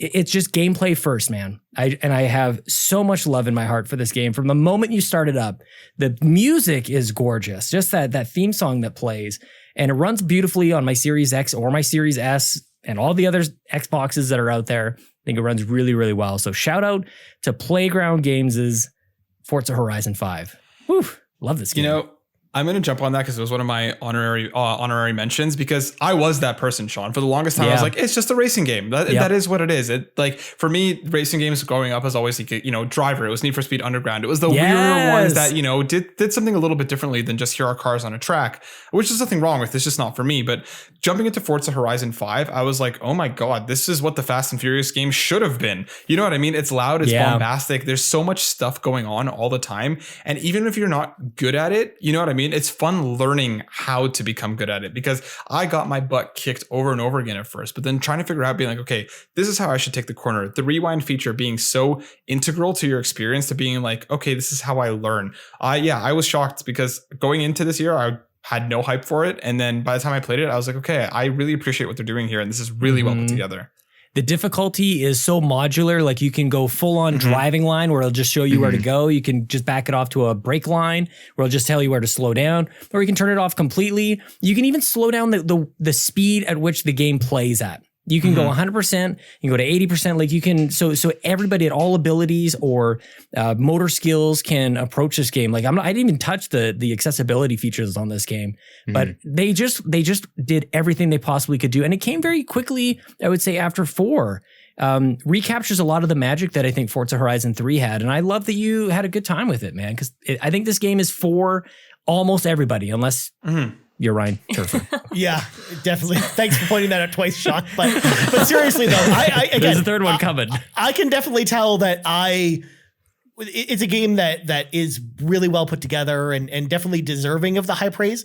It's just gameplay first, man. I have so much love in my heart for this game. From the moment you start it up, the music is gorgeous. Just that theme song that plays. And it runs beautifully on my Series X or my Series S and all the other Xboxes that are out there. I think it runs really, really well. So shout out to Playground Games' Forza Horizon 5. Whew, love this game. I'm going to jump on that because it was one of my honorary mentions, because I was that person, Sean. For the longest time, I was like, it's just a racing game. That is what it is. It, like, for me, racing games growing up was always like, Driver. It was Need for Speed Underground. It was the weirder ones that, did something a little bit differently than just here are cars on a track, which is nothing wrong with. It's just not for me. But jumping into Forza Horizon 5, I was like, oh my God, this is what the Fast and Furious game should have been. You know what I mean? It's loud. It's bombastic. There's so much stuff going on all the time. And even if you're not good at it, you know what I mean? It's fun learning how to become good at it, because I got my butt kicked over and over again at first, but then trying to figure out, being like, okay, this is how I should take the corner. The rewind feature being so integral to your experience, to being like, okay, this is how I learn. I was shocked, because going into this year, I had no hype for it. And then by the time I played it, I was like, okay, I really appreciate what they're doing here. And this is really well put together. The difficulty is so modular. Like you can go full on driving line where it'll just show you where to go. You can just back it off to a brake line where it'll just tell you where to slow down, or you can turn it off completely. You can even slow down the speed at which the game plays at. You can go 100%, you can go to 80%. Like you can, so everybody at all abilities or motor skills can approach this game. Like I didn't even touch the accessibility features on this game, but they just did everything they possibly could do. And it came very quickly, I would say, after 4. Recaptures a lot of the magic that I think Forza Horizon 3 had. And I love that you had a good time with it, man, because I think this game is for almost everybody, unless You're Ryan Turfer. Yeah, definitely. Thanks for pointing that out twice, Sean. But seriously though, I again, There's a third one coming. I can definitely tell that it's a game that is really well put together and definitely deserving of the high praise.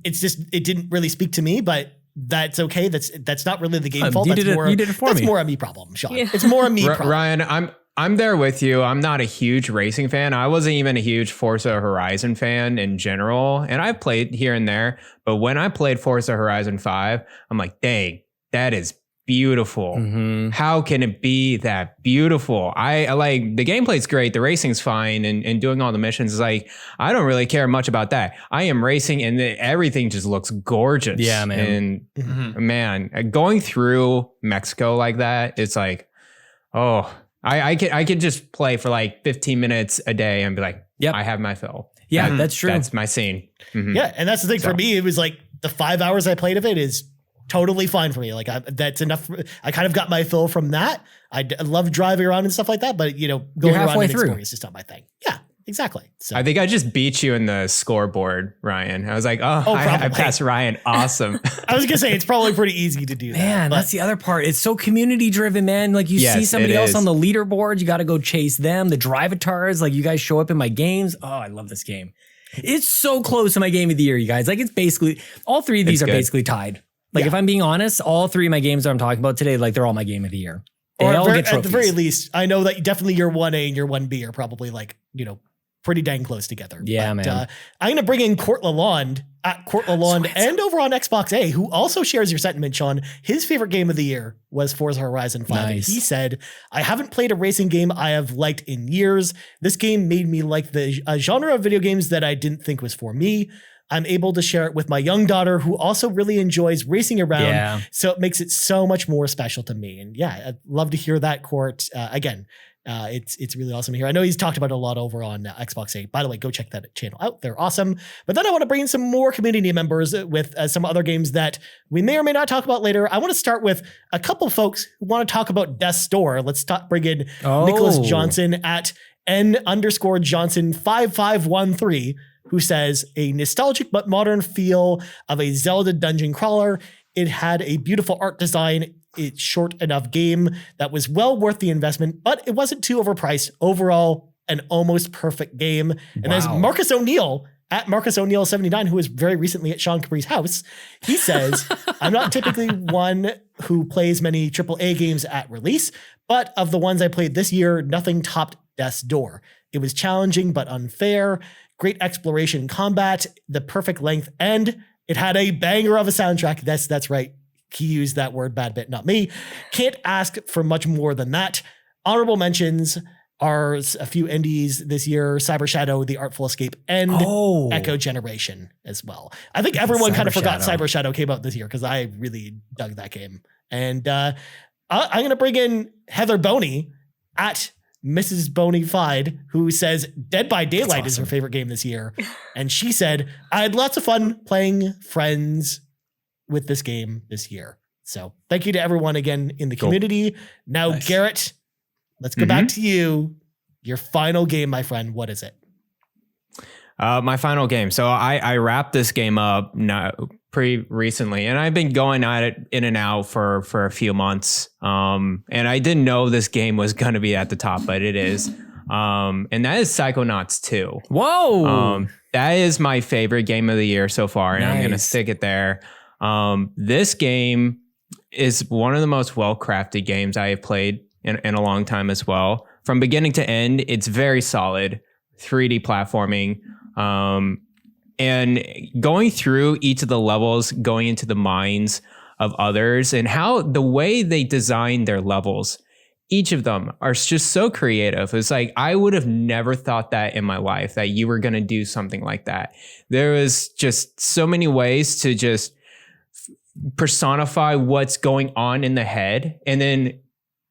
It's just, it didn't really speak to me, but that's okay. That's not really the game fault. You did it for me. That's more a me problem, Sean. Yeah. It's more a me problem. Ryan, I'm there with you. I'm not a huge racing fan. I wasn't even a huge Forza Horizon fan in general. And I've played here and there. But when I played Forza Horizon 5, I'm like, dang, that is beautiful. Mm-hmm. How can it be that beautiful? I like the gameplay's great. The racing's fine. And doing all the missions is like, I don't really care much about that. I am racing and everything just looks gorgeous. Yeah, man. And man, going through Mexico like that, it's like, oh, I could just play for like 15 minutes a day and be like, yep, I have my fill. Yeah, that's true. That's my scene. Mm-hmm. Yeah, and that's the thing for me. It was like the 5 hours I played of it is totally fine for me. Like that's enough. I kind of got my fill from that. I love driving around and stuff like that, but going around and exploring is just not my thing. Yeah, exactly. So I think I just beat you in the scoreboard, Ryan. I was like, I passed Ryan. Awesome. I was gonna say it's probably pretty easy to do that. Man, that's the other part. It's so community driven, man. Like you see somebody else on the leaderboard, you got to go chase them. The drivatars, like you guys show up in my games. Oh, I love this game. It's so close to my game of the year, you guys. Like it's basically all three of these are basically tied. Like if I'm being honest, all three of my games that I'm talking about today, like they're all my game of the year. They all get trophies. At the very least, I know that definitely your 1A and your 1B are probably like, pretty dang close together. Yeah, man. I'm going to bring in Court Lalonde at Court Lalonde and over on Xbox A, who also shares your sentiment, Sean. His favorite game of the year was Forza Horizon 5. Nice. And he said, I haven't played a racing game I have liked in years. This game made me like the genre of video games that I didn't think was for me. I'm able to share it with my young daughter who also really enjoys racing around. Yeah. So it makes it so much more special to me. And yeah, I'd love to hear that, Court. Again, it's really awesome to hear. I know he's talked about it a lot over on Xbox 8. By the way, go check that channel out. They're awesome. But then I want to bring in some more community members with some other games that we may or may not talk about later. I want to start with a couple folks who want to talk about Death's Door. Let's bring in Nicholas Johnson at N_Johnson5513. Who says a nostalgic but modern feel of a Zelda dungeon crawler. It had a beautiful art design. It's short enough game that was well worth the investment, but it wasn't too overpriced. Overall, an almost perfect game. And there's Marcus O'Neill at Marcus O'Neill 79, who was very recently at Sean Capri's house. He says, I'm not typically one who plays many AAA games at release, but of the ones I played this year, nothing topped Death's Door. It was challenging but unfair. Great exploration combat, the perfect length, and it had a banger of a soundtrack. That's right. He used that word, bad bit, not me. Can't ask for much more than that. Honorable mentions are a few indies this year: Cyber Shadow, The Artful Escape, and Echo Generation as well. I think everyone kind of forgot Cyber Shadow came out this year because I really dug that game. And I'm going to bring in Heather Boney at Mrs. Boneyfied, who says Dead by Daylight is her favorite game this year. And she said, I had lots of fun playing friends with this game this year. So thank you to everyone again in the community. Now, Garret, let's go back to you. Your final game, my friend. What is it? My final game. So I wrapped this game up pretty recently, and I've been going at it in and out for a few months. And I didn't know this game was going to be at the top, but it is. And that is Psychonauts 2. Whoa. That is my favorite game of the year so far, and I'm going to stick it there. This game is one of the most well-crafted games I have played in a long time as well. From beginning to end, it's very solid 3D platforming. And going through each of the levels, going into the minds of others, and how the way they design their levels, each of them are just so creative. It's like, I would have never thought that in my life, that you were going to do something like that. There was just so many ways to just personify what's going on in the head, and then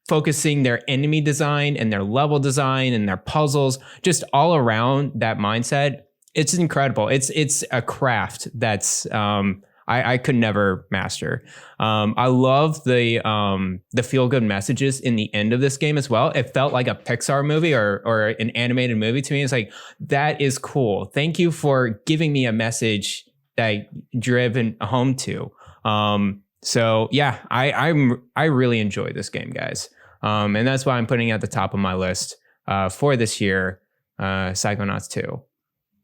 focusing their enemy design and their level design and their puzzles, just all around that mindset. It's incredible. It's a craft that's I could never master. I love the feel good messages in the end of this game as well. It felt like a Pixar movie or an animated movie to me. It's like, that is cool. Thank you for giving me a message that driven home to. So yeah, I really enjoy this game, guys. And that's why I'm putting it at the top of my list for this year, Psychonauts 2.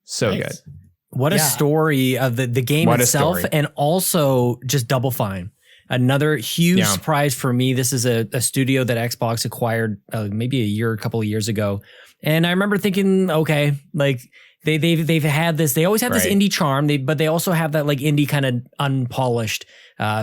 So Nice. good. What a story of the game What a itself, story. and also just Double Fine. Another huge surprise for me. This is a studio that Xbox acquired maybe a couple of years ago. And I remember thinking, okay, like they've had this, they always have this indie charm, but they also have that like indie kind of unpolished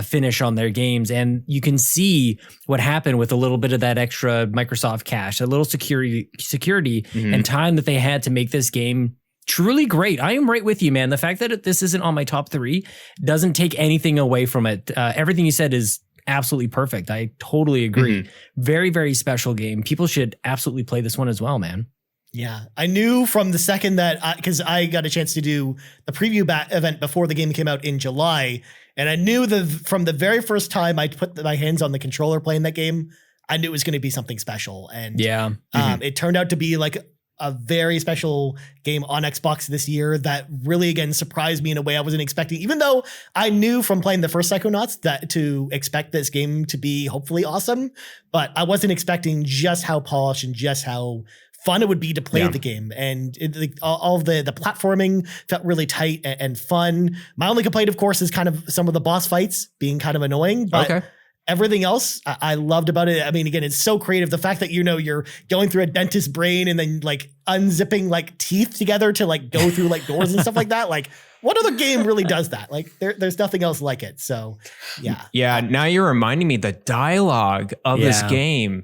finish on their games. And you can see what happened with a little bit of that extra Microsoft cash, a little security and time that they had to make this game truly great. I am right with you, man. The fact that this isn't on my top 3 doesn't take anything away from it. Everything you said is absolutely perfect. I totally agree. Very, very special game. People should absolutely play this one as well, man. Yeah, I knew from the second that, because I got a chance to do the preview event before the game came out in July, and I knew from the very first time I put my hands on the controller playing that game, I knew it was going to be something special. And it turned out to be like a very special game on Xbox this year that really, again, surprised me in a way I wasn't expecting, even though I knew from playing the first Psychonauts that to expect this game to be hopefully awesome, but I wasn't expecting just how polished and just how fun it would be to play the game. And all of the platforming felt really tight and fun. My only complaint, of course, is kind of some of the boss fights being kind of annoying, but everything else I loved about it. I mean, again, it's so creative. The fact that, you're going through a dentist's brain and then like unzipping like teeth together to like go through like doors and stuff like that. Like, what other game really does that? Like there's nothing else like it. So yeah. Yeah. Now you're reminding me the dialogue of this game.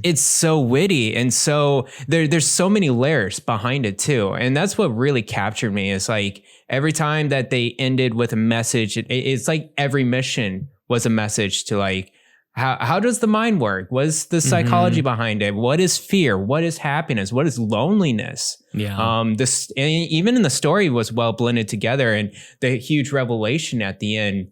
It's so witty, and so there's so many layers behind it too. And that's what really captured me, is like every time that they ended with a message, it's like every mission was a message to like, how does the mind work? What's the psychology behind it? What is fear? What is happiness? What is loneliness? Yeah. This, and even in the story, was well blended together, and the huge revelation at the end.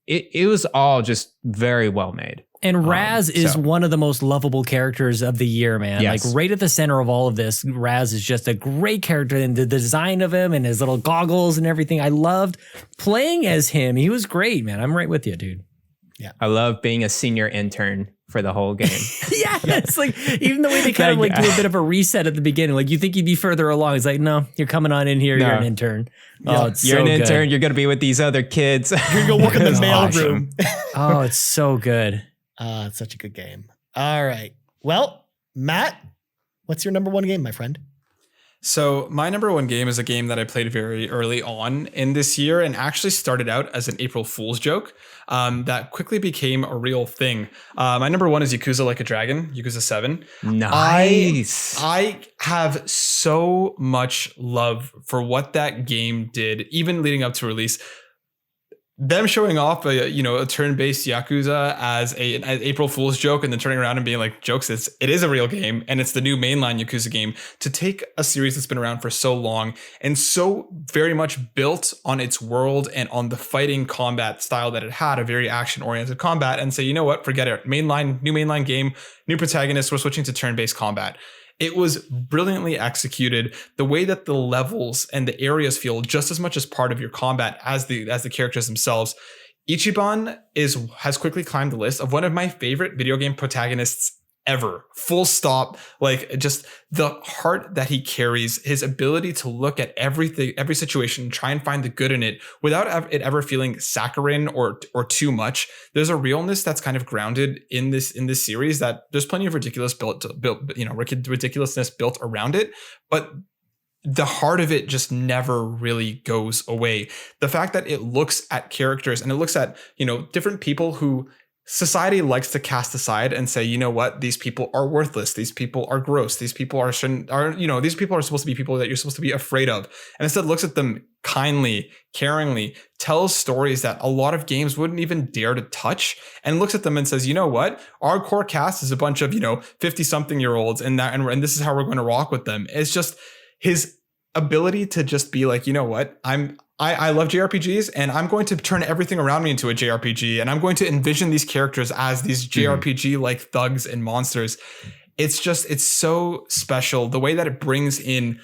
It was all just very well made. And Raz is one of the most lovable characters of the year, man. Yes. Like right at the center of all of this, Raz is just a great character, and the design of him and his little goggles and everything. I loved playing as him. He was great, man. I'm right with you, dude. Yeah. I love being a senior intern for the whole game. Yeah, it's like even the way they kind of like do a bit of a reset at the beginning. Like you think you'd be further along. It's like, no, you're coming on in here. No. You're an intern. Yeah. Oh, it's you're so an intern. good. You're going to be with these other kids. You're going to go work in the mail room. Oh, it's so good. It's such a good game. All right. Well, Matt, what's your number 1 game, my friend? So my number 1 game is a game that I played very early on in this year, and actually started out as an April Fool's joke that quickly became a real thing. My number 1 is Yakuza Like a Dragon, Yakuza 7. Nice. I have so much love for what that game did, even leading up to release. Them showing off a turn-based Yakuza as an April Fool's joke, and then turning around and being like, jokes, it is a real game, and it's the new mainline Yakuza game. To take a series that's been around for so long and so very much built on its world and on the fighting combat style that it had, a very action-oriented combat, and say, you know what, forget it. New mainline game, new protagonist, we're switching to turn-based combat. It was brilliantly executed. The way that the levels and the areas feel just as much as part of your combat as the characters themselves. Ichiban has quickly climbed the list of one of my favorite video game protagonists ever. Full stop. Like, just the heart that he carries, his ability to look at everything, every situation, and try and find the good in it without it ever feeling saccharine or too much. There's a realness that's kind of grounded in this series, that there's plenty of ridiculousness built around it, but the heart of it just never really goes away. The fact that it looks at characters and it looks at, different people who society likes to cast aside and say, you know what, these people are worthless. These people are gross. These people these people are supposed to be people that you're supposed to be afraid of. And instead looks at them kindly, caringly, tells stories that a lot of games wouldn't even dare to touch, and looks at them and says, you know what, our core cast is a bunch of, 50 something year olds, and this is how we're going to rock with them. It's just his ability to just be like, you know what, I love JRPGs, and I'm going to turn everything around me into a JRPG, and I'm going to envision these characters as these JRPG like thugs and monsters. It's so special. The way that it brings in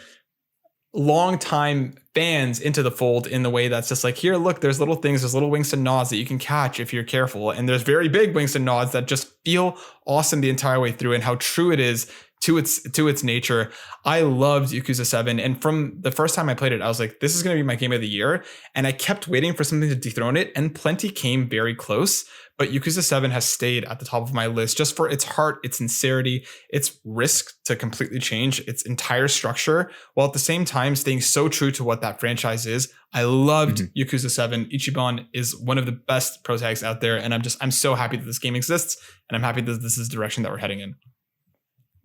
long time fans into the fold in the way that's just like, here, look, there's little things, there's little winks and nods that you can catch if you're careful. And there's very big winks and nods that just feel awesome the entire way through, and how true it is to its nature. I loved Yakuza 7. And from the first time I played it, I was like, this is going to be my game of the year. And I kept waiting for something to dethrone it, and plenty came very close. But Yakuza 7 has stayed at the top of my list just for its heart, its sincerity, its risk to completely change its entire structure, while at the same time staying so true to what that franchise is. I loved Yakuza 7. Ichiban is one of the best protagonists out there. And I'm so happy that this game exists. And I'm happy that this is the direction that we're heading in.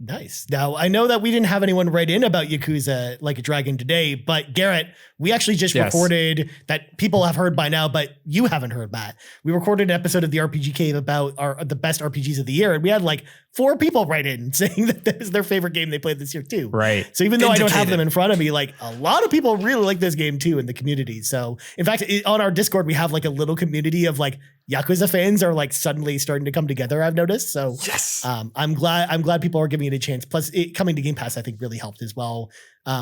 Nice. Now, I know that we didn't have anyone write in about Yakuza Like a Dragon today, but Garret, we actually just recorded that people have heard by now, but you haven't heard that. We recorded an episode of the RPG Cave about the best RPGs of the year, and we had like 4 people write in saying that this is their favorite game they played this year too. Right. So even though I don't have them in front of me, like a lot of people really like this game too in the community. So in fact, on our Discord, we have like a little community of like Yakuza fans are like suddenly starting to come together, I've noticed. So yes, I'm glad people are giving it a chance. Plus it coming to Game Pass, I think really helped as well.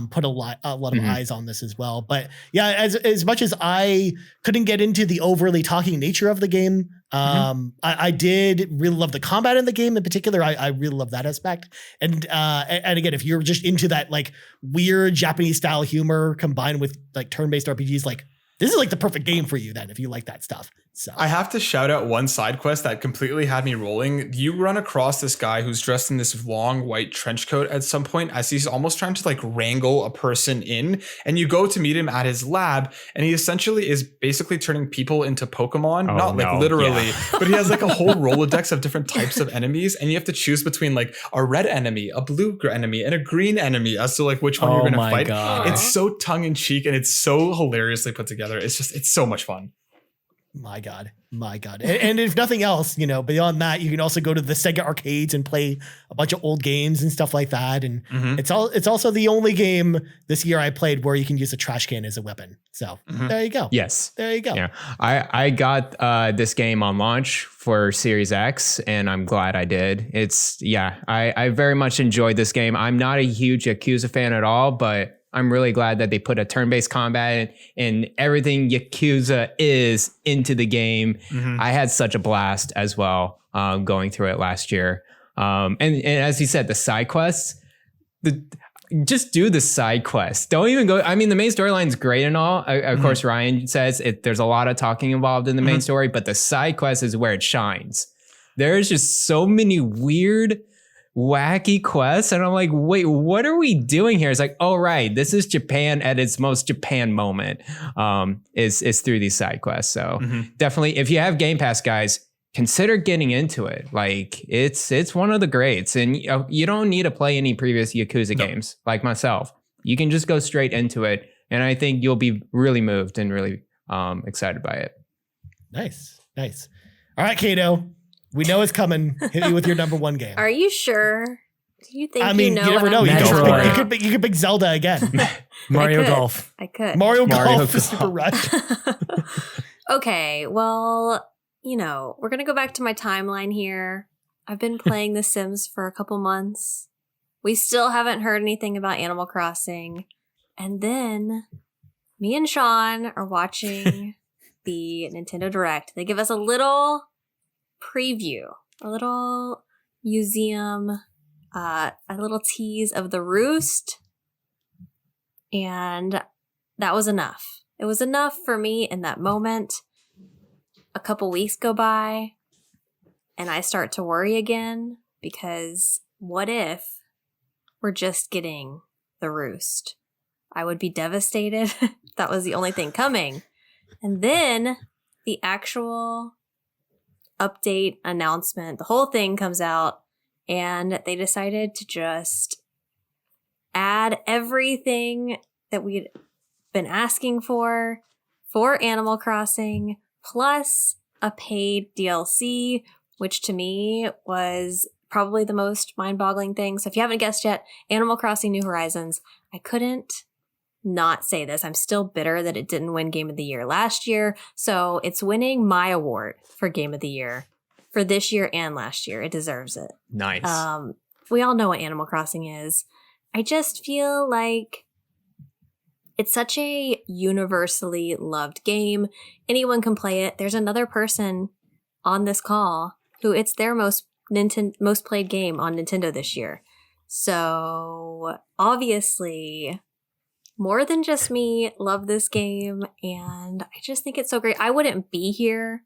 Put a lot of eyes on this as well. But yeah, as much as I couldn't get into the overly talking nature of the game, I did really love the combat in the game in particular. I really love that aspect. And again, if you're just into that like weird Japanese style humor combined with like turn-based RPGs, like this is like the perfect game for you then if you like that stuff. So I have to shout out one side quest that completely had me rolling. You run across this guy who's dressed in this long white trench coat at some point as he's almost trying to like wrangle a person in, and you go to meet him at his lab, and he essentially is basically turning people into Pokemon, like literally, but he has like a whole Rolodex of different types of enemies, and you have to choose between like a red enemy, a blue enemy, and a green enemy as to like which one you're going to fight. God. It's so tongue in cheek and it's so hilariously put together. It's so much fun. My God. And if nothing else, beyond that, you can also go to the Sega arcades and play a bunch of old games and stuff like that. And it's also the only game this year I played where you can use a trash can as a weapon. So there you go. Yes. There you go. Yeah. I got this game on launch for Series X, and I'm glad I did. I very much enjoyed this game. I'm not a huge Yakuza fan at all, but I'm really glad that they put a turn-based combat and everything Yakuza is into the game. I had such a blast as well going through it last year. And as you said, the side quests, just do the side quests. Don't even go. I mean, the main storyline is great and all. Of course, Ryan says there's a lot of talking involved in the main story, but the side quest is where it shines. There's just so many weird, wacky quests, and I'm like, wait, what are we doing here? It's like, oh right, this is Japan at its most Japan moment. Is through these side quests. So definitely, if you have Game Pass, guys, consider getting into it. Like it's one of the greats, and you don't need to play any previous Yakuza games like myself. You can just go straight into it, and I think you'll be really moved and really excited by it. Nice. All right, Caito. We know it's coming. Hit you with your number one game. Are you sure? Do you think you never know. You could pick Zelda again. Mario Golf. I could. Mario Golf is Super Rush. Okay, well, we're going to go back to my timeline here. I've been playing The Sims for a couple months. We still haven't heard anything about Animal Crossing. And then me and Sean are watching the Nintendo Direct. They give us a little preview, a little museum, a little tease of the Roost, and that was enough. It was enough for me in that moment. A couple weeks go by, and I start to worry again, because what if we're just getting the Roost? I would be devastated. That was the only thing coming. And then the actual update announcement, the whole thing comes out, and they decided to just add everything that we'd been asking for Animal Crossing, plus a paid DLC, which to me was probably the most mind-boggling thing. So if you haven't guessed yet, Animal Crossing New Horizons. I couldn't not say this. I'm still bitter that it didn't win Game of the Year last year. So it's winning my award for Game of the Year for this year and last year. It deserves it. Nice. We all know what Animal Crossing is. I just feel like It's such a universally loved game. Anyone can play it. There's another person on this call who it's their most played game on Nintendo this year. So obviously, more than just me love this game, and I just think it's so great. I wouldn't be here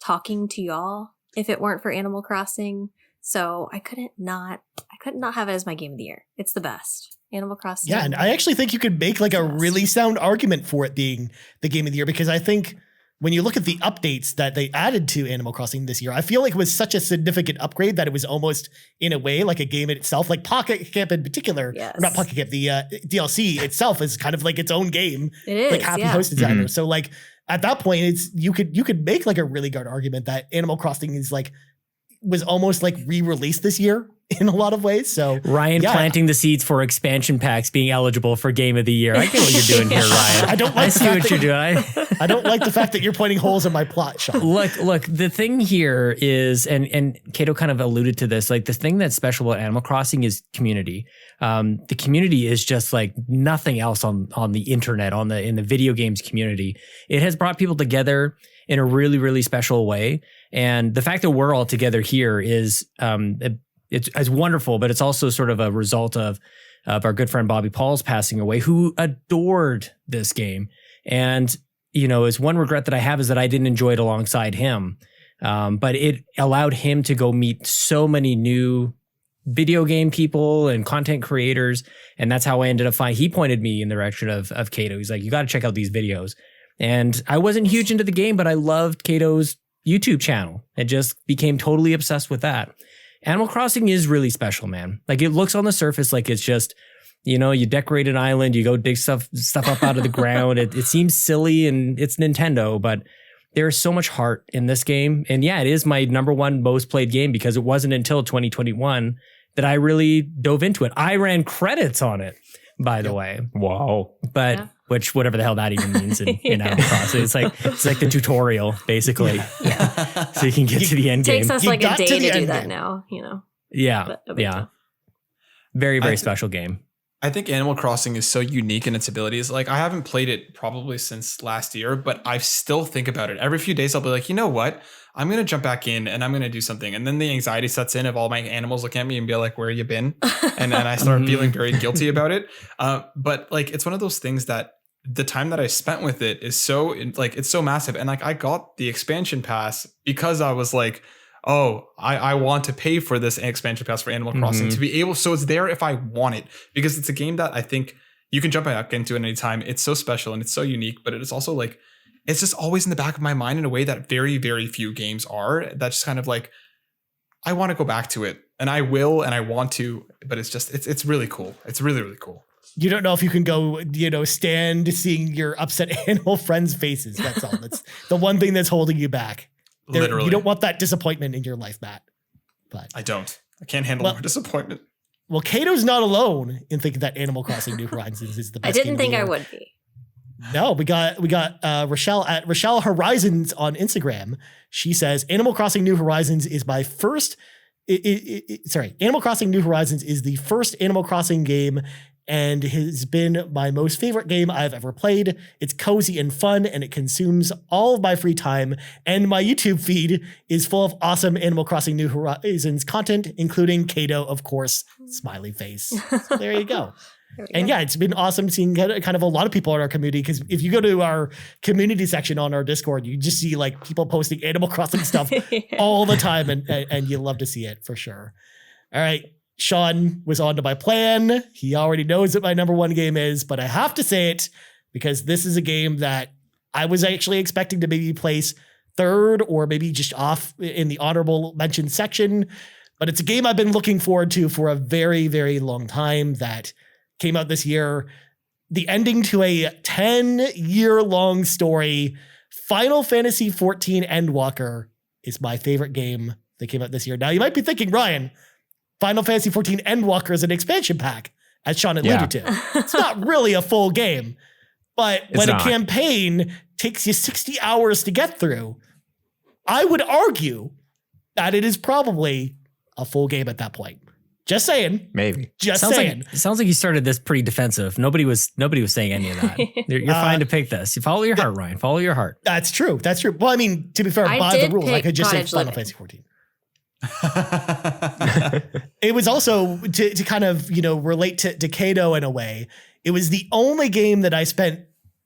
talking to y'all if it weren't for Animal Crossing. So I could not have it as my game of the year. It's the best. Animal Crossing. Yeah, and I actually think you could make like a really sound argument for it being the game of the year, because I think when you look at the updates that they added to Animal Crossing this year, I feel like it was such a significant upgrade that it was almost, in a way, like a game in itself. Like Pocket Camp in particular, Yes. or not Pocket Camp, the DLC itself is kind of like its own game. It is, like Happy yeah. Host Designer. So like at that point, it's you could make like a really good argument that Animal Crossing was almost like re-released this year in a lot of ways. So Ryan planting the seeds for expansion packs being eligible for Game of the Year. I get what you're doing here, Ryan. I don't like see what you're doing. I don't like the fact that you're pointing holes in my plot, Sean. Look, the thing here is, and Cato kind of alluded to this, like the thing that's special about Animal Crossing is community. The community is just like nothing else on the internet, in the video games community. It has brought people together in a really, really special way. And the fact that we're all together here is, it's wonderful, but it's also sort of a result of our good friend Bobby Paul's passing away, who adored this game. And, is one regret that I have is that I didn't enjoy it alongside him. But it allowed him to go meet so many new video game people and content creators. And that's how I ended up he pointed me in the direction of Cato. He's like, you got to check out these videos. And I wasn't huge into the game, but I loved Cato's YouTube channel and just became totally obsessed with that. Animal Crossing is really special, man. Like it looks on the surface like it's just, you decorate an island, you go dig stuff up out of the ground. It seems silly and it's Nintendo, but there's so much heart in this game. And yeah, it is my number one most played game because it wasn't until 2021 that I really dove into it. I ran credits on it, by the way. Wow. But which whatever the hell that even means in Animal Crossing. It's like the tutorial, basically. Yeah. So you can get to the end game. It takes us like a day to do that now, Yeah. But no big deal. Very, very special game. I think Animal Crossing is so unique in its abilities. Like I haven't played it probably since last year, but I still think about it. Every few days I'll be like, you know what? I'm going to jump back in and I'm going to do something. And then the anxiety sets in of all my animals look at me and be like, where you been? And I start feeling very guilty about it. But like, it's one of those things that the time that I spent with it is so like, it's so massive. And like, I got the expansion pass because I was like, oh, I want to pay for this expansion pass for Animal Crossing to be able. So it's there if I want it, because it's a game that I think you can jump back into at any time. It's so special and it's so unique, but it is also like, it's just always in the back of my mind in a way that very, very few games are. That's just kind of like, I want to go back to it and I will, and I want to, but it's just, it's really cool. It's really, really cool. You don't know if you can go, stand seeing your upset animal friends' faces. That's all. That's the one thing that's holding you back. Literally. You don't want that disappointment in your life, Matt. But I don't. I can't handle more disappointment. Well, Cato's not alone in thinking that Animal Crossing New Horizons is the best. I didn't think game of I the year. would be. No, we got Rochelle at Rochelle Horizons on Instagram. She says Animal Crossing New Horizons is my first. Animal Crossing New Horizons is the first Animal Crossing game and has been my most favorite game I've ever played. It's cozy and fun, and it consumes all of my free time. And my YouTube feed is full of awesome Animal Crossing New Horizons content, including Cato, of course, smiley face. So there you go. And yeah, it's been awesome seeing kind of a lot of people in our community, because if you go to our community section on our Discord, you just see like people posting Animal Crossing stuff all the time, and you love to see it for sure. All right. Sean was on to my plan. He already knows what my number one game is, but I have to say it because this is a game that I was actually expecting to maybe place third or maybe just off in the honorable mention section. But it's a game I've been looking forward to for a very, very long time that came out this year. The ending to a 10-year-long story, Final Fantasy XIV Endwalker, is my favorite game that came out this year. Now, you might be thinking, Ryan, Final Fantasy XIV Endwalker is an expansion pack, as Sean alluded to. It's not really a full game, but when a campaign takes you 60 hours to get through, I would argue that it is probably a full game at that point. Just saying. Maybe. Just sounds saying. Like, it sounds like you started this pretty defensive. Nobody was saying any of that. You're fine to pick this. You follow your heart, Ryan. Follow your heart. That's true. That's true. Well, I mean, to be fair, by the rules, I could just say Final Fantasy 14. It was also to kind of, relate to Caito in a way. It was the only game that I spent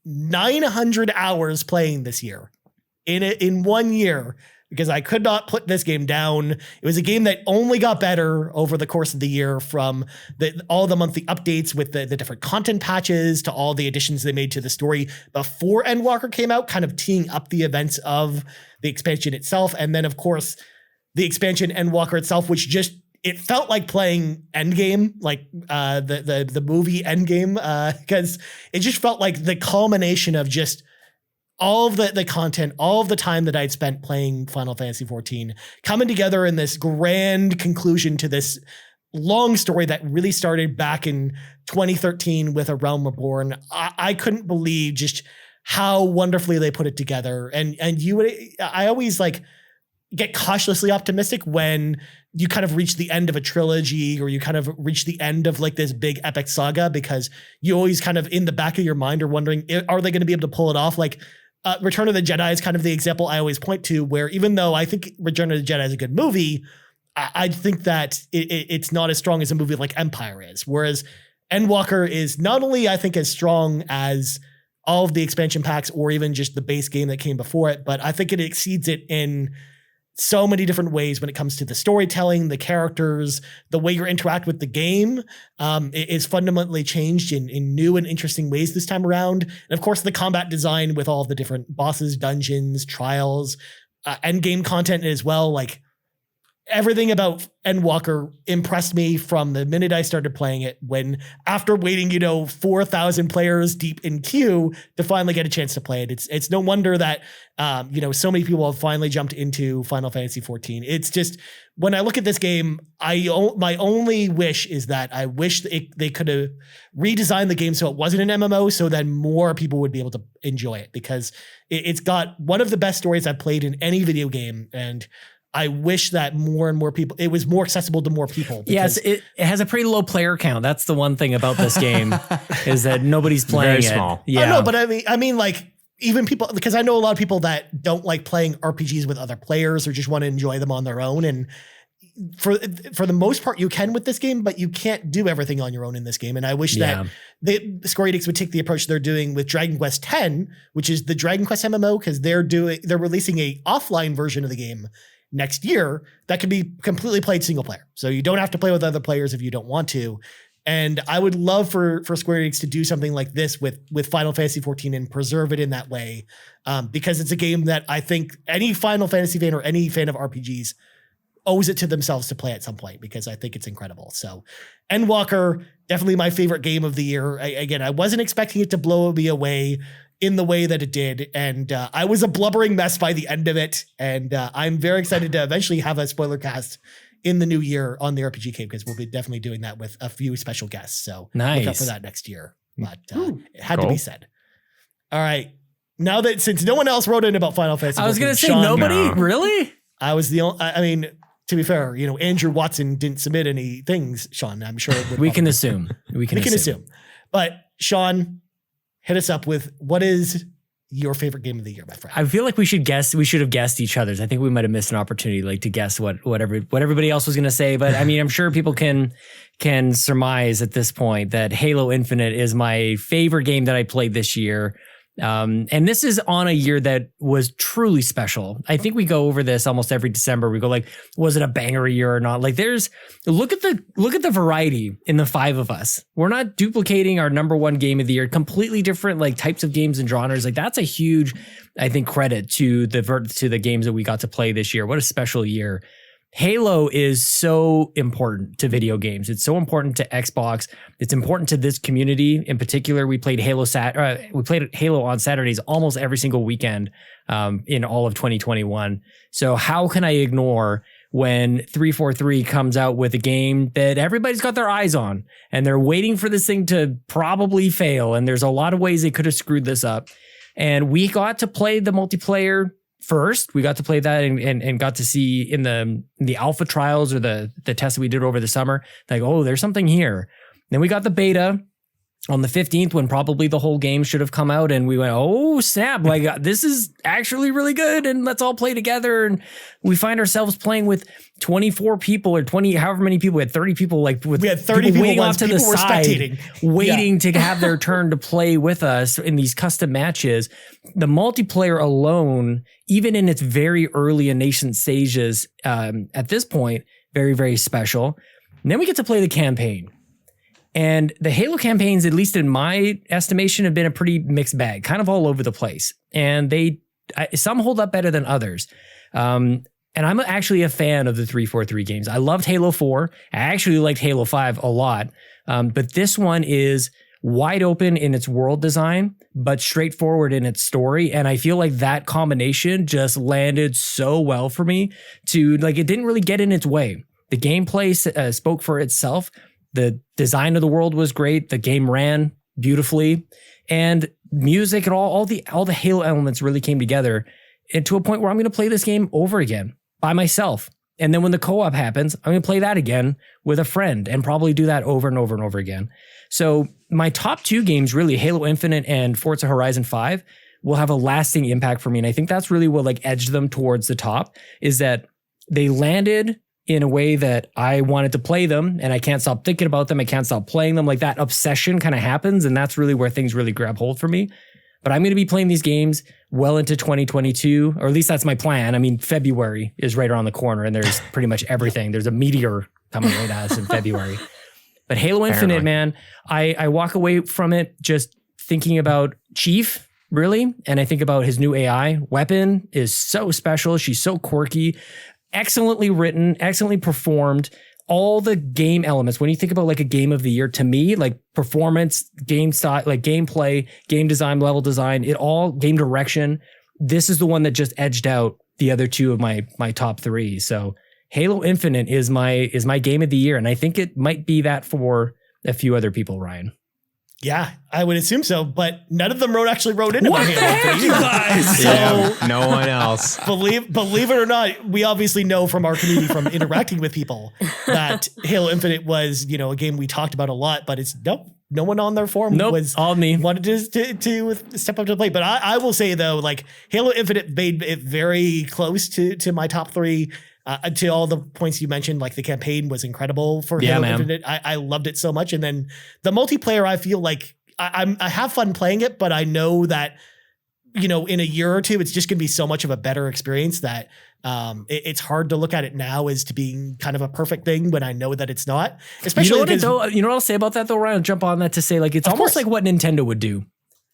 900 hours playing this year in 1 year, because I could not put this game down. It was a game that only got better over the course of the year, from all the monthly updates with the different content patches to all the additions they made to the story before Endwalker came out, kind of teeing up the events of the expansion itself. And then, of course, the expansion Endwalker itself, which just, it felt like playing Endgame, like the movie Endgame, because it just felt like the culmination of just all of the content, all of the time that I'd spent playing Final Fantasy XIV coming together in this grand conclusion to this long story that really started back in 2013 with A Realm Reborn. I couldn't believe just how wonderfully they put it together. And I always get cautiously optimistic when you kind of reach the end of a trilogy, or you kind of reach the end of this big epic saga, because you always kind of in the back of your mind are wondering, are they going to be able to pull it off? Return of the Jedi is kind of the example I always point to, where even though I think Return of the Jedi is a good movie, I think that it's not as strong as a movie like Empire is. Whereas Endwalker is not only, I think, as strong as all of the expansion packs or even just the base game that came before it, but I think it exceeds it in so many different ways when it comes to the storytelling, the characters, the way you interact with the game. It is fundamentally changed in new and interesting ways this time around. And of course, the combat design with all the different bosses, dungeons, trials, end game content as well. Everything about Endwalker impressed me from the minute I started playing it, when after waiting, 4,000 players deep in queue to finally get a chance to play it. It's no wonder that, so many people have finally jumped into Final Fantasy XIV. It's just, when I look at this game, my only wish is that I wish they could have redesigned the game so it wasn't an MMO, so then more people would be able to enjoy it, because it's got one of the best stories I've played in any video game. And I wish that more and more people, it was more accessible to more people. Yes, it has a pretty low player count. That's the one thing about this game is that nobody's playing Very it. small. Yeah, I know, but I mean, even people, because I know a lot of people that don't like playing RPGs with other players or just want to enjoy them on their own. And for the most part, you can with this game, but you can't do everything on your own in this game. And I wish that Square Enix would take the approach they're doing with Dragon Quest X, which is the Dragon Quest MMO, because they're releasing a offline version of the game next year that can be completely played single player. So you don't have to play with other players if you don't want to. And I would love for Square Enix to do something like this with Final Fantasy XIV and preserve it in that way. Because it's a game that I think any Final Fantasy fan or any fan of RPGs owes it to themselves to play at some point, because I think it's incredible. So Endwalker, definitely my favorite game of the year. I wasn't expecting it to blow me away in the way that it did. And I was a blubbering mess by the end of it. And I'm very excited to eventually have a spoiler cast in the new year on the RPG Cave, because we'll be definitely doing that with a few special guests. So nice. Look out for that next year. But it had to be said. All right. Now that, since no one else wrote in about Final Fantasy, I was going to say, Sean, nobody? Really? I was the only, I mean, to be fair, Andrew Watson didn't submit any things, Sean. I'm sure we can assume. We can assume. But Sean, hit us up with, what is your favorite game of the year, my friend? I feel like we should have guessed each other's. I think we might have missed an opportunity to guess what everybody else was going to say. But I mean, I'm sure people can surmise at this point that Halo Infinite is my favorite game that I played this year. And this is on a year that was truly special. I think we go over this almost every December. We go was it a banger year or not? Look at the variety in the five of us. We're not duplicating our number one game of the year, completely different types of games and genres. That's a huge, I think, credit to the games that we got to play this year. What a special year. Halo is so important to video games. It's so important to Xbox. It's important to this community in particular. We played Halo on Saturdays almost every single weekend in all of 2021. So how can I ignore when 343 comes out with a game that everybody's got their eyes on and they're waiting for this thing to probably fail? And there's a lot of ways they could have screwed this up. And we got to play the multiplayer first. We got to play that and got to see in the alpha trials or the tests that we did over the summer, like, oh, there's something here. Then we got the beta on the 15th when probably the whole game should have come out, and we went, oh snap, like this is actually really good, and let's all play together. And we find ourselves playing with 24 people or 20, however many people. We had 30 people, like with we had 30 people waiting off to the were side, spectating. waiting to have their turn to play with us in these custom matches. The multiplayer alone, even in its very early and nascent stages, at this point, very, very special. And then we get to play the campaign. And the Halo campaigns, at least in my estimation, have been a pretty mixed bag, kind of all over the place. And some hold up better than others. And I'm actually a fan of the 343 games. I loved Halo 4. I actually liked Halo 5 a lot. But this one is wide open in its world design, but straightforward in its story. And I feel like that combination just landed so well for me it didn't really get in its way. The gameplay spoke for itself. The design of the world was great. The game ran beautifully, and music and all the Halo elements really came together, and to a point where I'm going to play this game over again by myself. And then when the co-op happens, I'm going to play that again with a friend and probably do that over and over and over again. So my top two games, really Halo Infinite and Forza Horizon 5, will have a lasting impact for me. And I think that's really what edged them towards the top, is that they landed in a way that I wanted to play them, and I can't stop thinking about them. I can't stop playing them. Like that obsession kind of happens, and that's really where things really grab hold for me. But I'm going to be playing these games well into 2022, or at least that's my plan. I mean, February is right around the corner, and there's pretty much everything. There's a meteor coming right at us in February. But Halo Infinite, man, I walk away from it just thinking about Chief, really, and I think about his new AI. Weapon is so special. She's so quirky. Excellently written, excellently performed. All the game elements, when you think about a game of the year, to me, performance, game style, gameplay, game design, level design, game direction. This is the one that just edged out the other two of my top three. So Halo Infinite is my game of the year, and I think it might be that for a few other people, Ryan. Yeah, I would assume so, but none of them actually wrote into my Halo. What the heck, you guys? So, no one else. Believe it or not, we obviously know from our community, from interacting with people, that Halo Infinite was, a game we talked about a lot, but it's no one on their forum was all me. Wanted to step up to the plate. But I will say though, Halo Infinite made it very close to my top three. To all the points you mentioned, the campaign was incredible for Halo Infinite. I loved it so much. And then the multiplayer, I feel like I have fun playing it, but I know that, in a year or two, it's just going to be so much of a better experience that it's hard to look at it now as to being kind of a perfect thing when I know that it's not. Especially you know what I'll say about that though, Ryan? I'll jump on that to say it's almost like what Nintendo would do.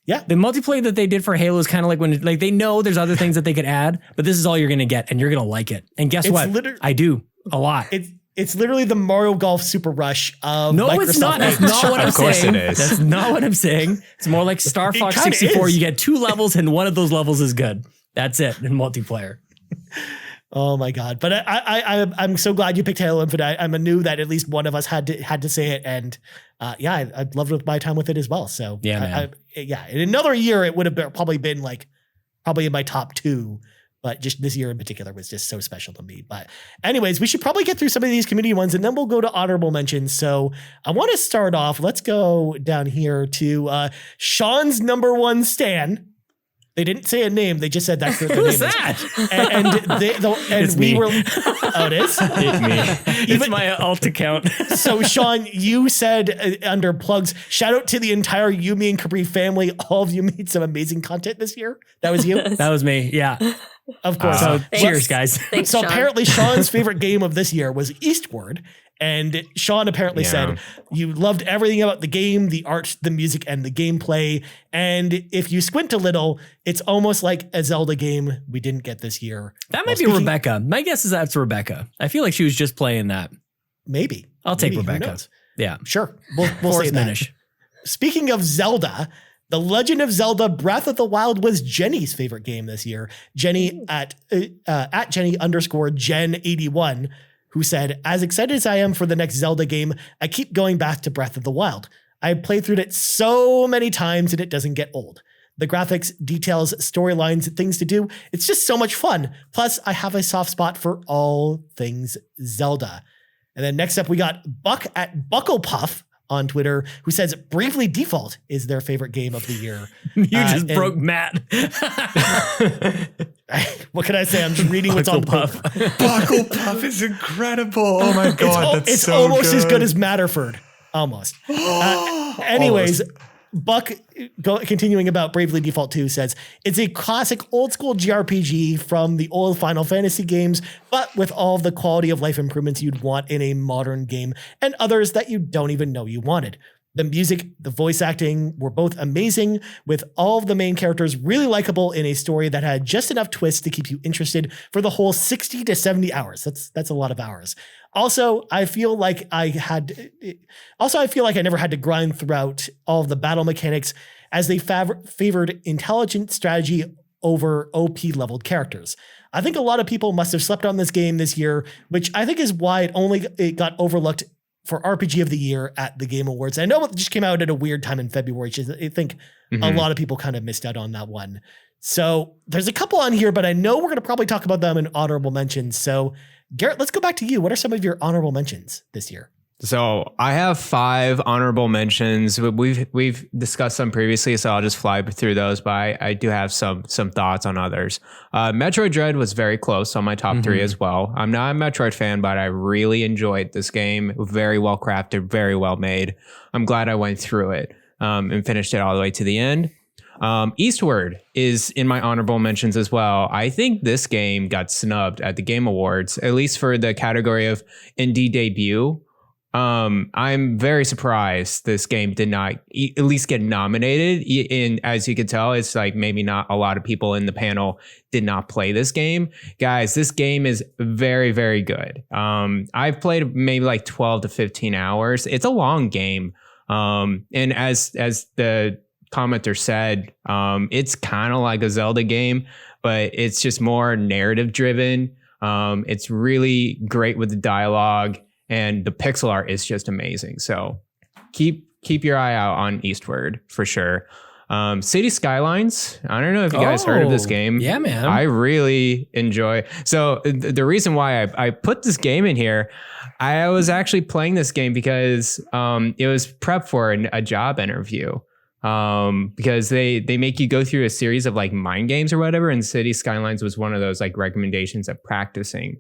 Yeah. The multiplayer that they did for Halo is kind of like when they know there's other things that they could add, but this is all you're going to get and you're going to like it. And guess what? I do a lot. It's literally the Mario Golf Super Rush of No, Microsoft. It's not. That's not what I'm saying. Of course it is. That's not what I'm saying. It's more like Star Fox 64. You get 2 levels and one of those levels is good. That's it in multiplayer. Oh my God. But I'm so glad you picked Halo Infinite. I knew that at least one of us had to say it. And I'd love my time with it as well. So yeah, in another year, it would have probably been probably in my top 2. But just this year in particular was just so special to me. But anyways, we should probably get through some of these community ones and then we'll go to honorable mentions. So I want to start off. Let's go down here to Sean's number 1 stan. They didn't say a name. They just said that's their name. Who's that? And we were. Oh, it is? It's me. It's my alt account. So, Sean, you said under plugs, shout out to the entire Yumi and Capri family. All of you made some amazing content this year. That was you? That was me. Yeah. Of course. So cheers, guys. Thanks, so Sean. Apparently Sean's favorite game of this year was Eastward. And Sean apparently said you loved everything about the game, the art, the music, and the gameplay. And if you squint a little, it's almost like a Zelda game we didn't get this year. That might be Rebecca. My guess is that's Rebecca. I feel like she was just playing that. Maybe. I'll take Rebecca. Yeah. Sure. We'll say that. Speaking of Zelda, The Legend of Zelda Breath of the Wild was Jenny's favorite game this year. Jenny at Jenny_Gen81, who said, as excited as I am for the next Zelda game, I keep going back to Breath of the Wild. I played through it so many times and it doesn't get old. The graphics, details, storylines, things to do. It's just so much fun. Plus, I have a soft spot for all things Zelda. And then next up, we got Buck at Bucklepuff on Twitter, who says Bravely Default is their favorite game of the year. You just broke Matt. What can I say? I'm just reading what's on the paper. Bucklepuff is incredible. Oh my god, it's almost as good as Matterford. Almost. Anyways, Buck, continuing about Bravely Default 2, says, it's a classic old school JRPG from the old Final Fantasy games, but with all the quality of life improvements you'd want in a modern game and others that you don't even know you wanted. The music, the voice acting were both amazing, with all of the main characters really likable in a story that had just enough twists to keep you interested for the whole 60 to 70 hours. That's a lot of hours. Also, I feel like I never had to grind throughout all of the battle mechanics, as they favored intelligent strategy over OP leveled characters. I think a lot of people must have slept on this game this year, which I think is why it got overlooked for RPG of the Year at the Game Awards. I know it just came out at a weird time in February, which is, I think a lot of people kind of missed out on that one. So there's a couple on here, but I know we're going to probably talk about them in honorable mentions. So Garret, let's go back to you. What are some of your honorable mentions this year? So I have 5 honorable mentions. We've discussed some previously, so I'll just fly through those. But I do have some thoughts on others. Metroid Dread was very close on my top 3 as well. I'm not a Metroid fan, but I really enjoyed this game. Very well crafted, very well made. I'm glad I went through it and finished it all the way to the end. Eastward is in my honorable mentions as well. I think this game got snubbed at the Game Awards, at least for the category of indie debut. I'm very surprised this game did not at least get nominated. And as you can tell, it's like maybe not a lot of people in the panel did not play this game. Guys, this game is very, very good. I've played maybe like 12 to 15 hours. It's a long game. And as the commenter said, it's kind of like a Zelda game, but it's just more narrative driven. It's really great with the dialogue. And the pixel art is just amazing. So keep your eye out on Eastward for sure. City Skylines. I don't know if you guys heard of this game. Yeah, man. I really enjoy. So the reason why I put this game in here, I was actually playing this game because it was prep for a job interview. Because they make you go through a series of like mind games or whatever. And City Skylines was one of those like recommendations of practicing.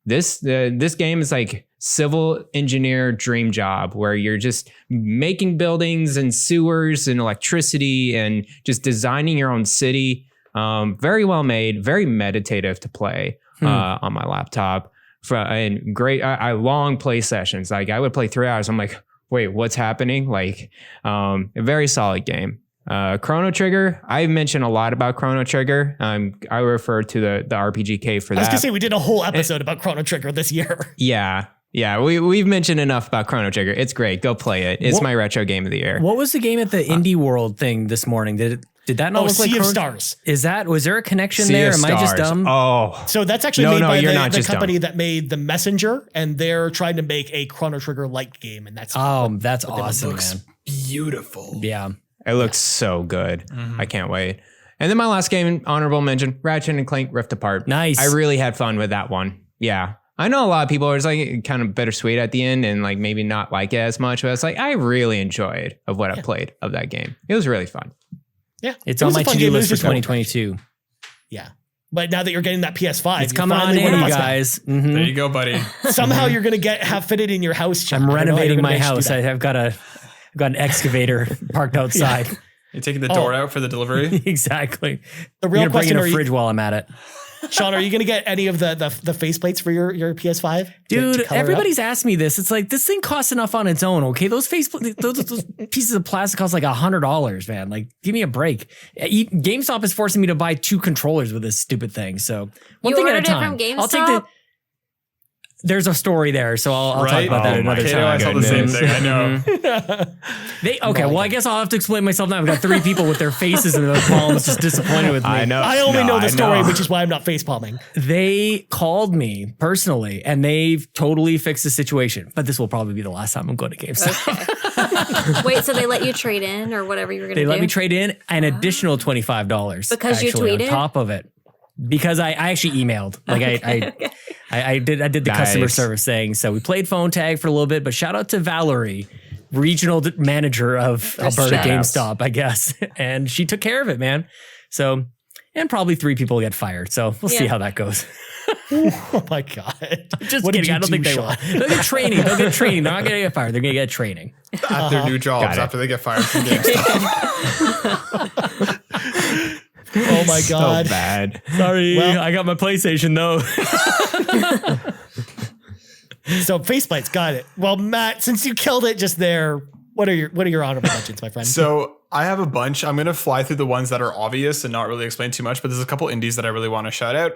This game is like civil engineer dream job where you're just making buildings and sewers and electricity and just designing your own city. Very well made, very meditative to play on my laptop. And great, I long play sessions. Like I would play 3 hours. I'm like, wait, what's happening? Like a very solid game. Chrono Trigger. I've mentioned a lot about Chrono Trigger. I refer to the RPG Cave for that. I was gonna say we did a whole episode about Chrono Trigger this year. Yeah. We've mentioned enough about Chrono Trigger. It's great. Go play it. It's my retro game of the year. What was the game at the Indie World thing this morning? Did that not look like Sea of Stars? Was there a connection there? Am I just dumb? Oh, so that's actually made by the company that made The Messenger, and they're trying to make a Chrono Trigger like game, and that's awesome, man. Beautiful. Yeah. It looks so good. I can't wait. And then my last game, honorable mention, Ratchet and Clank Rift Apart. Nice. I really had fun with that one. Yeah. I know a lot of people are just like kind of bittersweet at the end and like maybe not like it as much, but it's like I really enjoyed of what I played of that game. It was really fun. Yeah. It's on my to-do list for 2022. Yeah. But now that you're getting that PS5, it's coming on in, you guys. Mm-hmm. There you go, buddy. Somehow you're going to have fitted in your house. John. I'm renovating my house. I've got an excavator parked outside. You're taking the door out for the delivery? Exactly. The real question, bringing a fridge while I'm at it. Sean, are you going to get any of the faceplates for your PS5? Dude, everybody's asked me this. It's like, this thing costs enough on its own, okay? Those those pieces of plastic cost like $100, man. Like, give me a break. GameStop is forcing me to buy 2 controllers with this stupid thing. So one thing at a time. From GameStop? I'll take there's a story there, so I'll talk about that another Caito, time. I saw the same thing. I know. I guess I'll have to explain myself now. I've got 3 people with their faces in their palms just disappointed with me. I know. I only know the story, which is why I'm not face palming. They called me personally, and they've totally fixed the situation. But this will probably be the last time I'm going to GameStop. Okay. Wait, so they let you trade in or whatever you were going to do? They let me trade in an additional $25 because you tweeted on top of it. Because I actually emailed, like I did the customer service thing. So we played phone tag for a little bit, but shout out to Valerie, regional manager of Alberta GameStop, I guess. And she took care of it, man. So, and probably 3 people get fired. So we'll see how that goes. Oh my God. Just kidding. I don't think they will. They'll get training. They're not going to get fired. They're going to get training. At their new jobs after they get fired from GameStop. Oh my God. So bad. Sorry. I got my PlayStation though. So Faceplates, got it. Well, Matt, since you killed it just there, what are your honorable mentions, my friend? So I have a bunch. I'm going to fly through the ones that are obvious and not really explain too much, but there's a couple indies that I really want to shout out.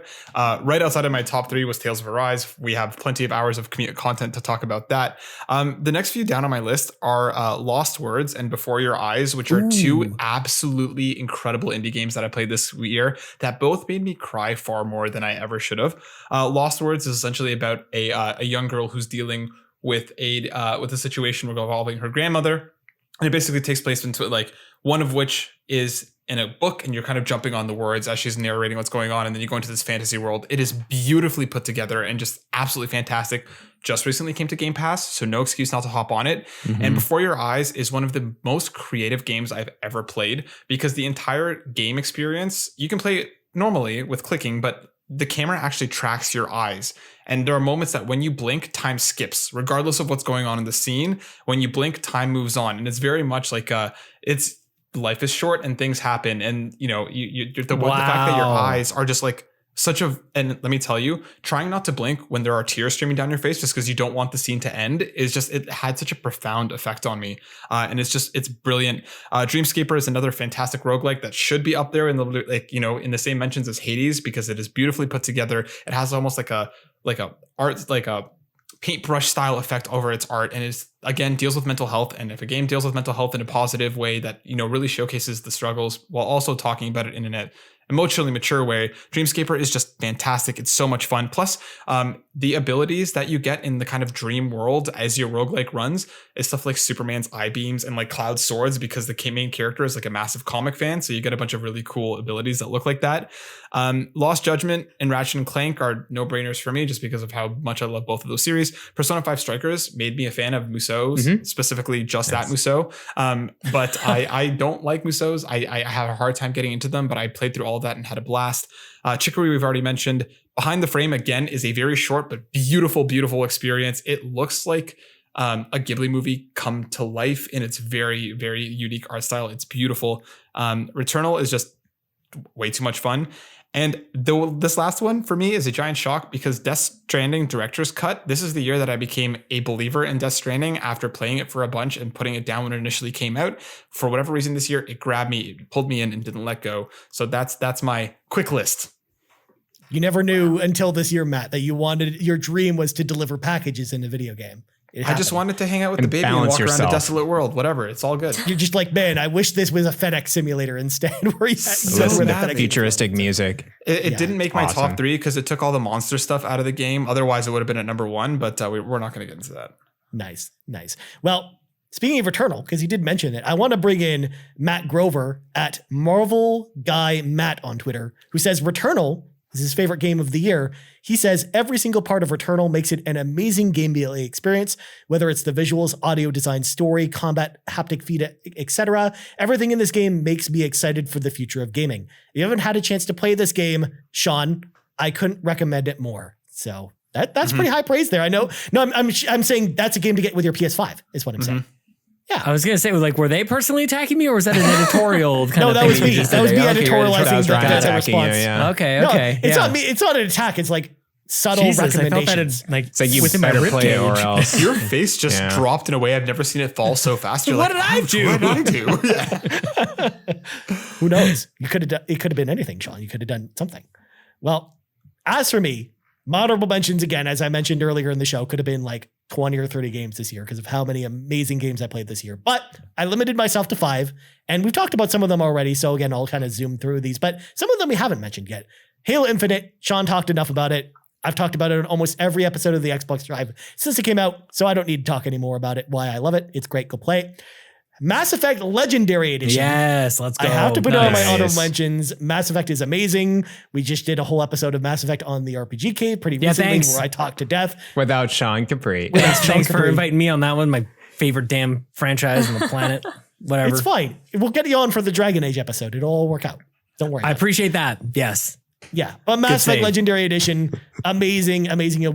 Right outside of my top 3 was Tales of Arise. We have plenty of hours of content to talk about that. The next few down on my list are Lost Words and Before Your Eyes, which are 2 absolutely incredible indie games that I played this year that both made me cry far more than I ever should have. Lost Words is essentially about a young girl who's dealing with a situation involving her grandmother. And it basically takes place into like one of which is in a book, and you're kind of jumping on the words as she's narrating what's going on. And then you go into this fantasy world. It is beautifully put together and just absolutely fantastic. Just recently came to Game Pass, so no excuse not to hop on it. And Before Your Eyes is one of the most creative games I've ever played, because the entire game experience, you can play it normally with clicking, but the camera actually tracks your eyes. And there are moments that when you blink, time skips, regardless of what's going on in the scene. When you blink, time moves on. And it's very much like it's life is short and things happen. And the fact that your eyes are just like and let me tell you, trying not to blink when there are tears streaming down your face just because you don't want the scene to end it had such a profound effect on me. And it's brilliant. Dreamscaper is another fantastic roguelike that should be up there in the same mentions as Hades, because it is beautifully put together. It has almost like a paintbrush style effect over its art, and it's again deals with mental health. And if a game deals with mental health in a positive way that really showcases the struggles while also talking about it in an emotionally mature way, Dreamscaper is just fantastic. It's so much fun. Plus, the abilities that you get in the kind of dream world as your roguelike runs is stuff like Superman's eye beams and like Cloud swords, because the main character is like a massive comic fan. So you get a bunch of really cool abilities that look like that. Lost Judgment and Ratchet and Clank are no-brainers for me just because of how much I love both of those series. Persona 5 Strikers made me a fan of Musou's, specifically that Musou. But I don't like Musou's. I have a hard time getting into them, but I played through all of that and had a blast. Chicory, we've already mentioned. Behind the Frame, again, is a very short but beautiful, beautiful experience. It looks like a Ghibli movie come to life in its very, very unique art style. It's beautiful. Returnal is just way too much fun. And this last one for me is a giant shock, because Death Stranding Director's Cut, this is the year that I became a believer in Death Stranding after playing it for a bunch and putting it down when it initially came out. For whatever reason this year, it grabbed me, it pulled me in and didn't let go. So that's my quick list. You never knew until this year, Matt, that your dream was to deliver packages in a video game. I just wanted to hang out with the baby and walk around a desolate world. Whatever. It's all good. You're just like, man, I wish this was a FedEx simulator instead. Where you listen to futuristic music. It didn't make my top 3 because it took all the monster stuff out of the game. Otherwise, it would have been at number 1. But we're not going to get into that. Nice. Well, speaking of Returnal, because he did mention it, I want to bring in Matt Grover at Marvel Guy Matt on Twitter, who says Returnal is his favorite game of the year. He says every single part of Returnal makes it an amazing gameplay experience, whether it's the visuals, audio design, story, combat, haptic feedback, etc. Everything in this game makes me excited for the future of gaming. If you haven't had a chance to play this game, Sean, I couldn't recommend it more. So that's pretty high praise there. I know. No, I'm saying that's a game to get with your PS5 is what I'm saying. Yeah. I was going to say, were they personally attacking me, or was that an editorial kind of thing? No, that was me. That was me editorializing that's a response. Okay. It's not me. It's not an attack. It's like subtle recommendations. It's like you better play it or else. Your face just dropped in a way I've never seen it fall so fast. You're what like, did I do? Who knows? It could have been anything, Sean. You could have done something. Well, as for me, My honorable mentions, again, as I mentioned earlier in the show, could have been like 20 or 30 games this year because of how many amazing games I played this year. But I limited myself to 5, and we've talked about some of them already. So again, I'll kind of zoom through these, but some of them we haven't mentioned yet. Halo Infinite, Sean talked enough about it. I've talked about it on almost every episode of the Xbox Drive since it came out, so I don't need to talk anymore about it, why I love it. It's great. Go play it. Mass Effect Legendary Edition. Yes, let's go. I have to put it on my honorable mentions. Mass Effect is amazing. We just did a whole episode of Mass Effect on the RPG Cave pretty recently where I talked to death. Without Sean Capri. Thanks for inviting me on that one. My favorite damn franchise on the planet. Whatever. It's fine. We'll get you on for the Dragon Age episode. It'll all work out. Don't worry. I appreciate that. Yes. Yeah, but Mass Effect Legendary Edition, amazing,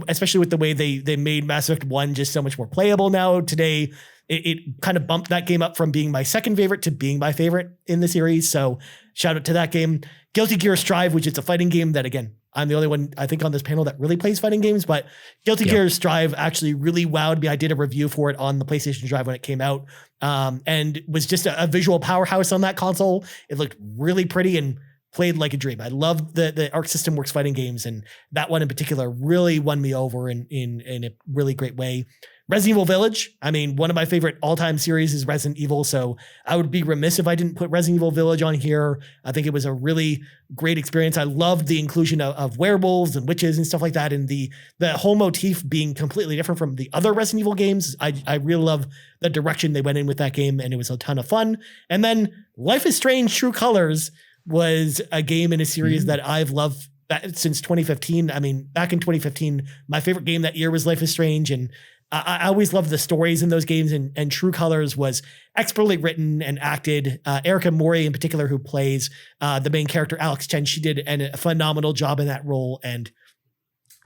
especially with the way they made Mass Effect 1 just so much more playable now. Today, it kind of bumped that game up from being my second favorite to being my favorite in the series. So shout out to that game. Guilty Gear Strive, which is a fighting game that, again, I'm the only one, I think, on this panel that really plays fighting games, but Guilty Gear Strive actually really wowed me. I did a review for it on the PlayStation Drive when it came out, and was just a visual powerhouse on that console. It looked really pretty and played like a dream. I love the Arc System Works fighting games, and that one in particular really won me over in a really great way. Resident Evil Village. I mean, one of my favorite all-time series is Resident Evil, so I would be remiss if I didn't put Resident Evil Village on here. I think it was a really great experience. I loved the inclusion of werewolves and witches and stuff like that, and the whole motif being completely different from the other Resident Evil games. I really love the direction they went in with that game, and it was a ton of fun. And then Life is Strange True Colors was a game in a series that I've loved since 2015. I mean, back in 2015, my favorite game that year was Life is Strange, and I always loved the stories in those games, and True Colors was expertly written and acted. Erica Mori in particular, who plays the main character, Alex Chen, she did a phenomenal job in that role, and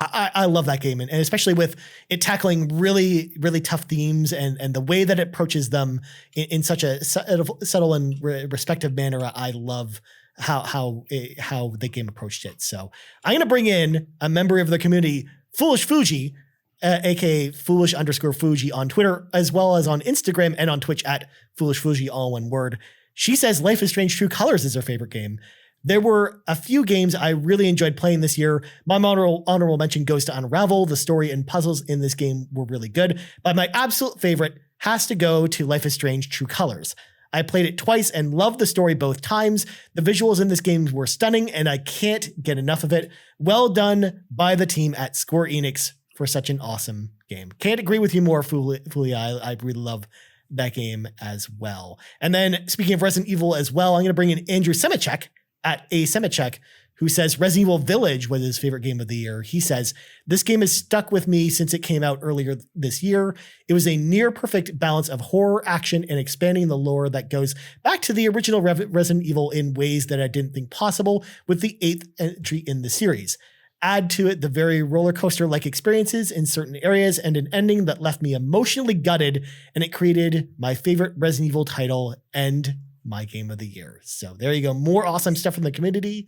I love that game, and especially with it tackling really, really tough themes and the way that it approaches them in such a subtle and respective manner. I love how the game approached it. So I'm going to bring in a member of the community, Foolish Fuji, aka Foolish_Fuji on Twitter, as well as on Instagram and on Twitch at Foolish Fuji, all one word. She says Life is Strange True Colors is her favorite game. There were a few games I really enjoyed playing this year. My honorable mention goes to Unravel. The story and puzzles in this game were really good, but my absolute favorite has to go to Life is Strange True Colors. I played it twice and loved the story both times. The visuals in this game were stunning, and I can't get enough of it. Well done by the team at Square Enix for such an awesome game. Can't agree with you more, Fulia. I really love that game as well. And then speaking of Resident Evil as well, I'm going to bring in Andrew Semichek at A Semichek, who says Resident Evil Village was his favorite game of the year. He says, this game has stuck with me since it came out earlier this year. It was a near perfect balance of horror, action, and expanding the lore that goes back to the original Resident Evil in ways that I didn't think possible with the 8th entry in the series. Add to it the very roller coaster-like experiences in certain areas and an ending that left me emotionally gutted, and it created my favorite Resident Evil title and my game of the year. So there you go. More awesome stuff from the community.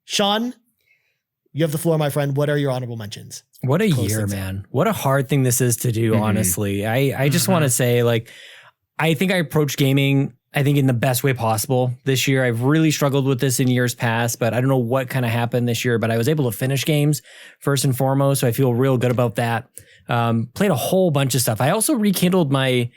Sean, you have the floor, my friend. What are your honorable mentions? What a year, man. What a hard thing this is to do, honestly. I just want to say, like, I think I approached gaming, I think, in the best way possible this year. I've really struggled with this in years past, but I don't know what kind of happened this year, but I was able to finish games first and foremost. So I feel real good about that. Played a whole bunch of stuff. I also rekindled my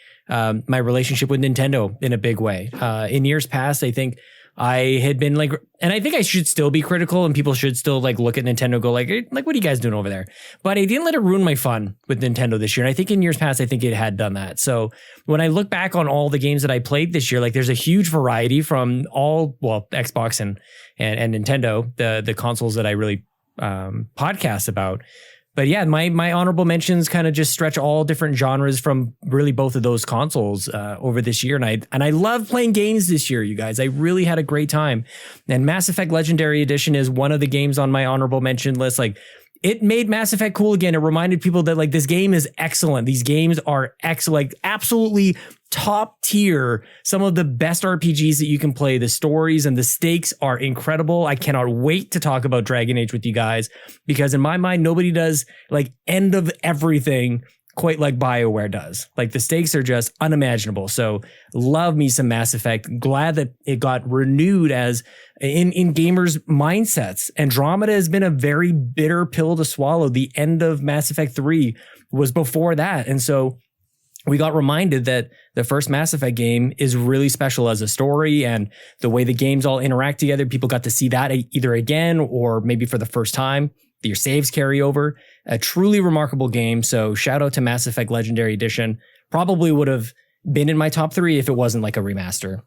relationship with Nintendo in a big way. In years past, I think I had been like, and I think I should still be critical and people should still like look at Nintendo, go like, what are you guys doing over there? But I didn't let it ruin my fun with Nintendo this year. And I think in years past, I think it had done that. So when I look back on all the games that I played this year, like there's a huge variety from Xbox and Nintendo, the consoles that I really podcast about. But yeah, my honorable mentions kind of just stretch all different genres from really both of those consoles over this year. And I love playing games this year, you guys. I really had a great time. And Mass Effect Legendary Edition is one of the games on my honorable mention list. Like, it made Mass Effect cool again. It reminded people that like this game is excellent. These games are excellent, like absolutely top tier. Some of the best RPGs that you can play. The stories and the stakes are incredible. I cannot wait to talk about Dragon Age with you guys, because in my mind, nobody does like end of everything quite like BioWare does. Like the stakes are just unimaginable. So love me some Mass Effect. Glad that it got renewed as in gamers' mindsets. Andromeda has been a very bitter pill to swallow. The end of Mass Effect 3 was before that. And so we got reminded that the first Mass Effect game is really special as a story, and the way the games all interact together. People got to see that either again or maybe for the first time. Your saves carry over. A truly remarkable game. So shout out to Mass Effect Legendary Edition. Probably would have been in my top 3 if it wasn't like a remaster.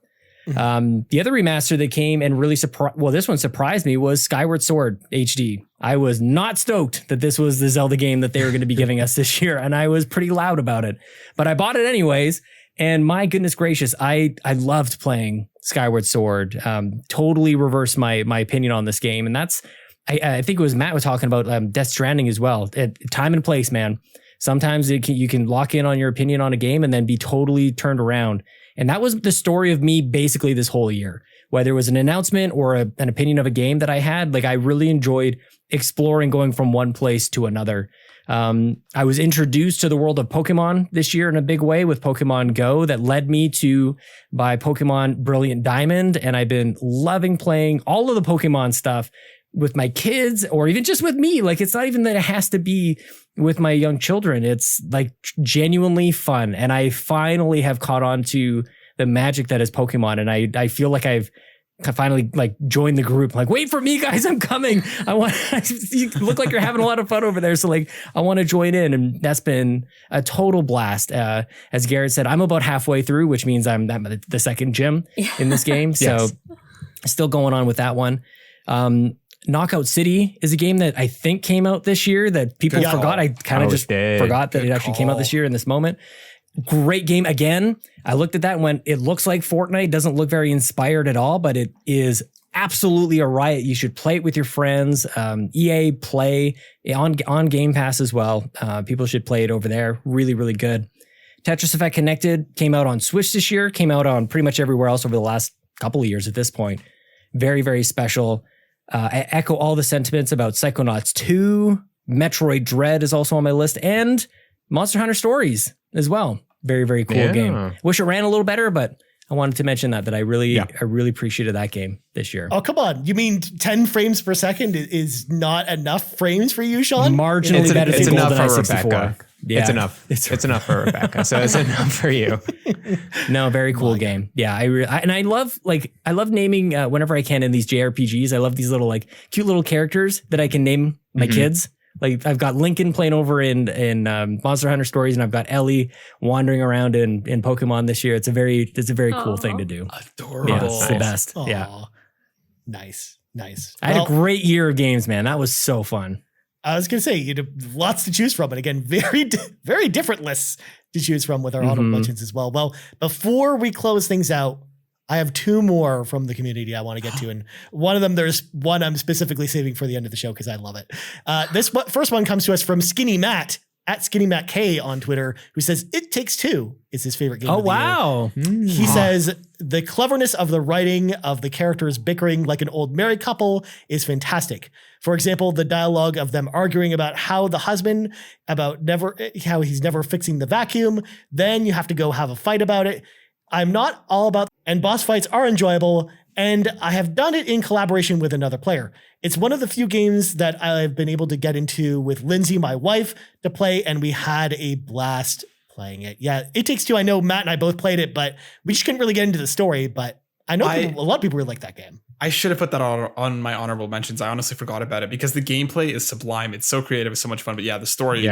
The other remaster that came and really this one surprised me was Skyward Sword HD. I was not stoked that this was the Zelda game that they were going to be giving us this year, and I was pretty loud about it. But I bought it anyways, and my goodness gracious, I loved playing Skyward Sword. Totally reversed my opinion on this game, and that's I think it was Matt was talking about Death Stranding as well. Time and place, man. Sometimes you can lock in on your opinion on a game and then be totally turned around. And that was the story of me basically this whole year. Whether it was an announcement or an opinion of a game that I had, like I really enjoyed exploring, going from one place to another. I was introduced to the world of Pokemon this year in a big way with Pokemon Go that led me to buy Pokemon Brilliant Diamond. And I've been loving playing all of the Pokemon stuff with my kids or even just with me. Like, it's not even that it has to be with my young children. It's like genuinely fun. And I finally have caught on to the magic that is Pokemon. And I feel like I've finally like joined the group. Like, wait for me, guys, I'm coming. You look like you're having a lot of fun over there. So like, I want to join in. And that's been a total blast. As Garret said, I'm about halfway through, which means I'm the second gym in this game. Yes. So still going on with that one. Knockout City is a game that I think came out this year that people forgot. I kind of just forgot that it actually came out this year in this moment. Great game. Again, I looked at that and went, it looks like Fortnite. Doesn't look very inspired at all, but it is absolutely a riot. You should play it with your friends. EA Play on Game Pass as well. People should play it over there. Really, really good. Tetris Effect Connected came out on Switch this year. Came out on pretty much everywhere else over the last couple of years at this point. Very, very special. I echo all the sentiments about Psychonauts 2. Metroid Dread is also on my list, and Monster Hunter Stories as well. Very, very cool game. Wish it ran a little better, but I wanted to mention that I really appreciated that game this year. Oh, come on. You mean 10 frames per second is not enough frames for you, Sean? Marginally better it's than enough for GoldenEye 64. Rebecca. Yeah. It's enough. It's enough for Rebecca. So it's enough for you. No, very cool game. Yeah, I love naming whenever I can in these JRPGs. I love these little like cute little characters that I can name my kids. Like I've got Lincoln playing over in Monster Hunter Stories, and I've got Ellie wandering around in Pokemon this year. It's a very cool thing to do. Adorable. Yeah, it's the best. Aww. Yeah, nice. I had a great year of games, man. That was so fun. I was going to say, you know, lots to choose from. And again, very different lists to choose from with our honorable mentions as well. Well, before we close things out, I have 2 more from the community I want to get to. And one of them, there's one I'm specifically saving for the end of the show because I love it. This first one comes to us from Skinny Matt, at Skinny Matt K on Twitter, who says It Takes Two is his favorite game of the year. He says the cleverness of the writing of the characters bickering like an old married couple is fantastic. For example, the dialogue of them arguing about how the husband how he's never fixing the vacuum. Then you have to go have a fight about it. I'm not all about, and boss fights are enjoyable, and I have done it in collaboration with another player. It's one of the few games that I've been able to get into with Lindsay, my wife, to play, and we had a blast playing it. Yeah, It Takes Two. I know Matt and I both played it, but we just couldn't really get into the story, but I know a lot of people really like that game. I should have put that on my honorable mentions. I honestly forgot about it because the gameplay is sublime. It's so creative. It's so much fun. But yeah, the story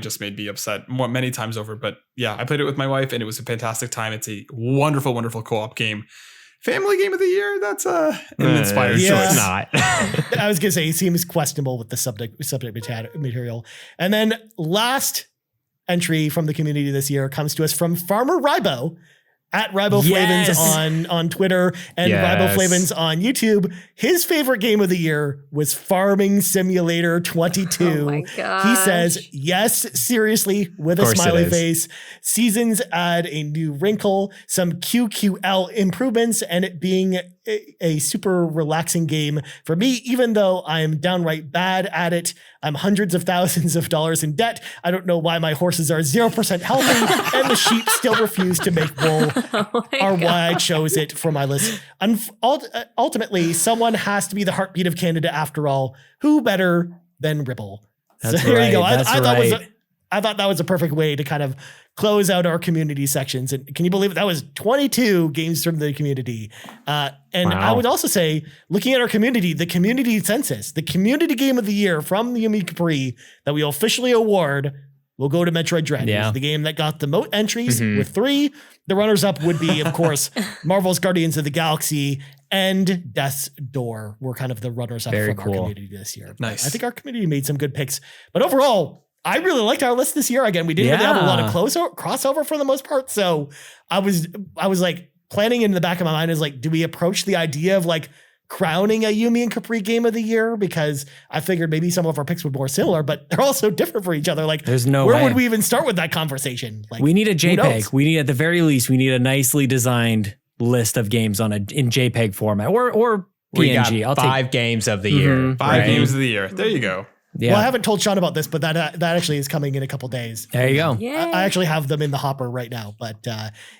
just made me upset many times over. But yeah, I played it with my wife and it was a fantastic time. It's a wonderful, wonderful co-op game. Family game of the year. That's an inspired choice. It's not. I was going to say, it seems questionable with the subject material. And then last entry from the community this year comes to us from Farmer Rybo, at RiboFlavins on Twitter and RiboFlavins on YouTube. His favorite game of the year was Farming Simulator 22. Oh my gosh. He says, yes, seriously, with a smiley face. Seasons add a new wrinkle, some QQL improvements, and it being a super relaxing game for me, even though I'm downright bad at it. I'm hundreds of thousands of dollars in debt. I don't know why my horses are 0% healthy and the sheep still refuse to make wool why I chose it for my list. Ultimately, someone has to be the heartbeat of Canada after all. Who better than Ripple? That's so there right. you go. That's I thought that was a perfect way to kind of close out our community sections. And can you believe it? That was 22 games from the community. And I would also say, looking at our community, the community census, the community game of the year from the Yumi Capri that we officially award will go to Metroid Dread. It was the game that got the most entries with 3. The runners up would be, of course, Marvel's Guardians of the Galaxy and Death's Door were kind of the runners up from our community this year. Nice. I think our community made some good picks, but overall, I really liked our list this year. Again, we didn't really have a lot of crossover for the most part. So I was like planning in the back of my mind is like, do we approach the idea of like crowning a Yumi and Capri game of the year? Because I figured maybe some of our picks would be more similar, but they're all so different for each other. Like, there's no where way. would we even start with that conversation? Like, we need a JPEG. We need, at the very least, we need a nicely designed list of games in JPEG format or PNG. I'll take 5 games of the year. 5 games of the year. There you go. Yeah. Well, I haven't told Sean about this, but that actually is coming in a couple days. There you go. I actually have them in the hopper right now, but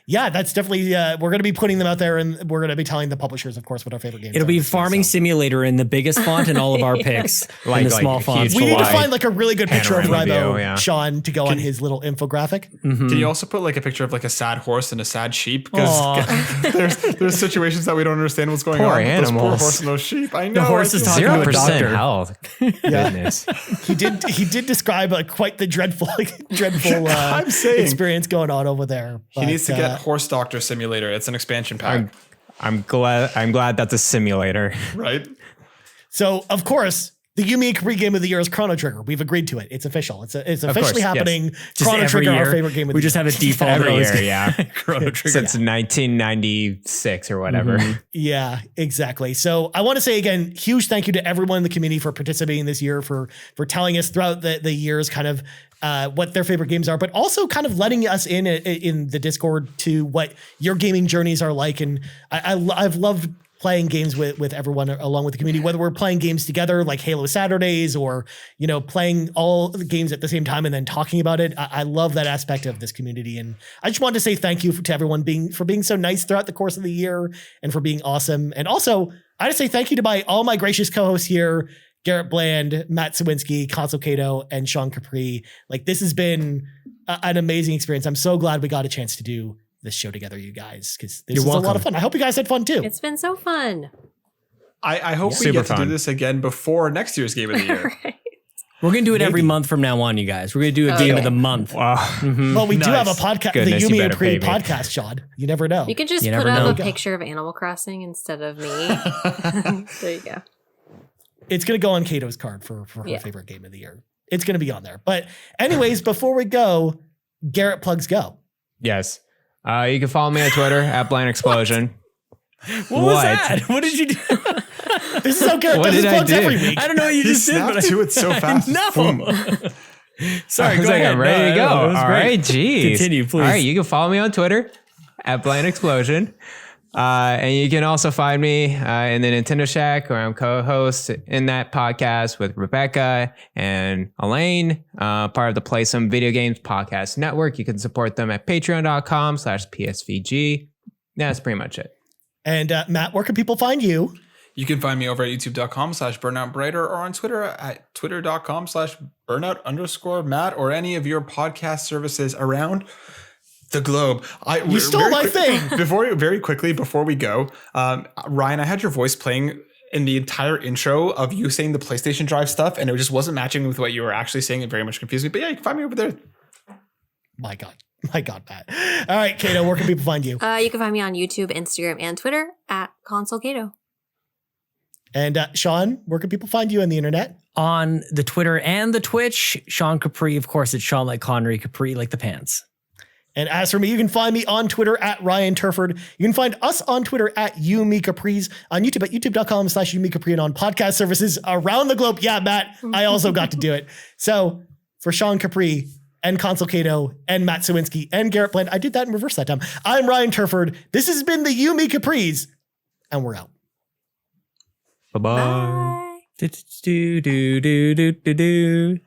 yeah, that's definitely we're going to be putting them out there, and we're going to be telling the publishers, of course, what our favorite games. It'll be Farming Simulator in the biggest font in all of our picks, in the small fonts. We need to find like a really good picture of Raibo, Sean, to go on his little infographic. Can you also put like a picture of like a sad horse and a sad sheep? Because there's situations that we don't understand what's going on. Animals. Those poor horse and those sheep. I know. The horse is talking to a 0% doctor. health. Goodness. He did describe quite the dreadful I'm saying. experience going on over there. He needs to get Horse Doctor Simulator. It's an expansion pack. I'm glad that's a simulator. Right? So, of course, the Yumi and Capri game of the year is Chrono Trigger. We've agreed to it. It's official. It's officially happening. Yes. Chrono Trigger, our favorite game of the year. We just have a default every year, yeah. Chrono Trigger. Since 1996 or whatever. Yeah, exactly. So I want to say again, huge thank you to everyone in the community for participating this year, for telling us throughout the years kind of what their favorite games are, but also kind of letting us in the Discord to what your gaming journeys are like. And I've loved playing games with everyone along with the community, whether we're playing games together like Halo Saturdays or, playing all the games at the same time and then talking about it. I love that aspect of this community. And I just wanted to say thank you to everyone for being so nice throughout the course of the year and for being awesome. And also I just say thank you to all my gracious co-hosts here, Garret Bland, Matt Sawinski, ConsoleCaito, and Sean Capri. Like, this has been an amazing experience. I'm so glad we got a chance to do this show together, you guys, because this was a lot of fun. I hope you guys had fun too. It's been so fun. I hope we get to do this again before next year's game of the year. Right. We're going to do it every month from now on, you guys. We're going to do a game of the month. Wow. Well, we do have a podcast, Goodness, the you Yumi and better Capri pay me. podcast, Sean. You never know. You can just put up a picture of Animal Crossing instead of me. There you go. It's going to go on Cato's card for her favorite game of the year. It's going to be on there. But anyways, before we go, Garret plugs go. Yes. You can follow me on Twitter at Blind Explosion. What was that? What did you do? This is how Garret does his plugs every week. I don't know what you just did, but to it so fast. No. Sorry, I was go like, ahead. I'm ready to go. No, All right, geez. Continue, please. All right, you can follow me on Twitter at Blind Explosion. And you can also find me in the Nintendo Shack, where I'm co-host in that podcast with Rebecca and Elaine, part of the Play Some Video Games Podcast Network. You can support them at patreon.com/PSVG. That's pretty much it. And Matt, where can people find you? You can find me over at youtube.com/burnoutbrighter or on Twitter at twitter.com/burnout_Matt or any of your podcast services around the globe. You stole my thing. Very quickly before we go, Ryan, I had your voice playing in the entire intro of you saying the PlayStation Drive stuff, and it just wasn't matching with what you were actually saying. It very much confused me. But yeah, you can find me over there. My God, Matt. All right, Caito, where can people find you? You can find me on YouTube, Instagram, and Twitter at ConsoleCaito. And Sean, where can people find you on the internet? On the Twitter and the Twitch, Sean Capri. Of course, it's Sean like Connery, Capri like the pants. And as for me, you can find me on Twitter at Ryan Turford. You can find us on Twitter at YouMeCapris, on YouTube at youtube.com/YouMeCapri, and on podcast services around the globe. Yeah, Matt, I also got to do it. So for Sean Capri and ConsoleCaito and Matt Sawinski and Garret Bland, I did that in reverse that time. I'm Ryan Turford. This has been the Yumi Capris, and we're out. Bye-bye. Bye. Do, do, do, do, do, do.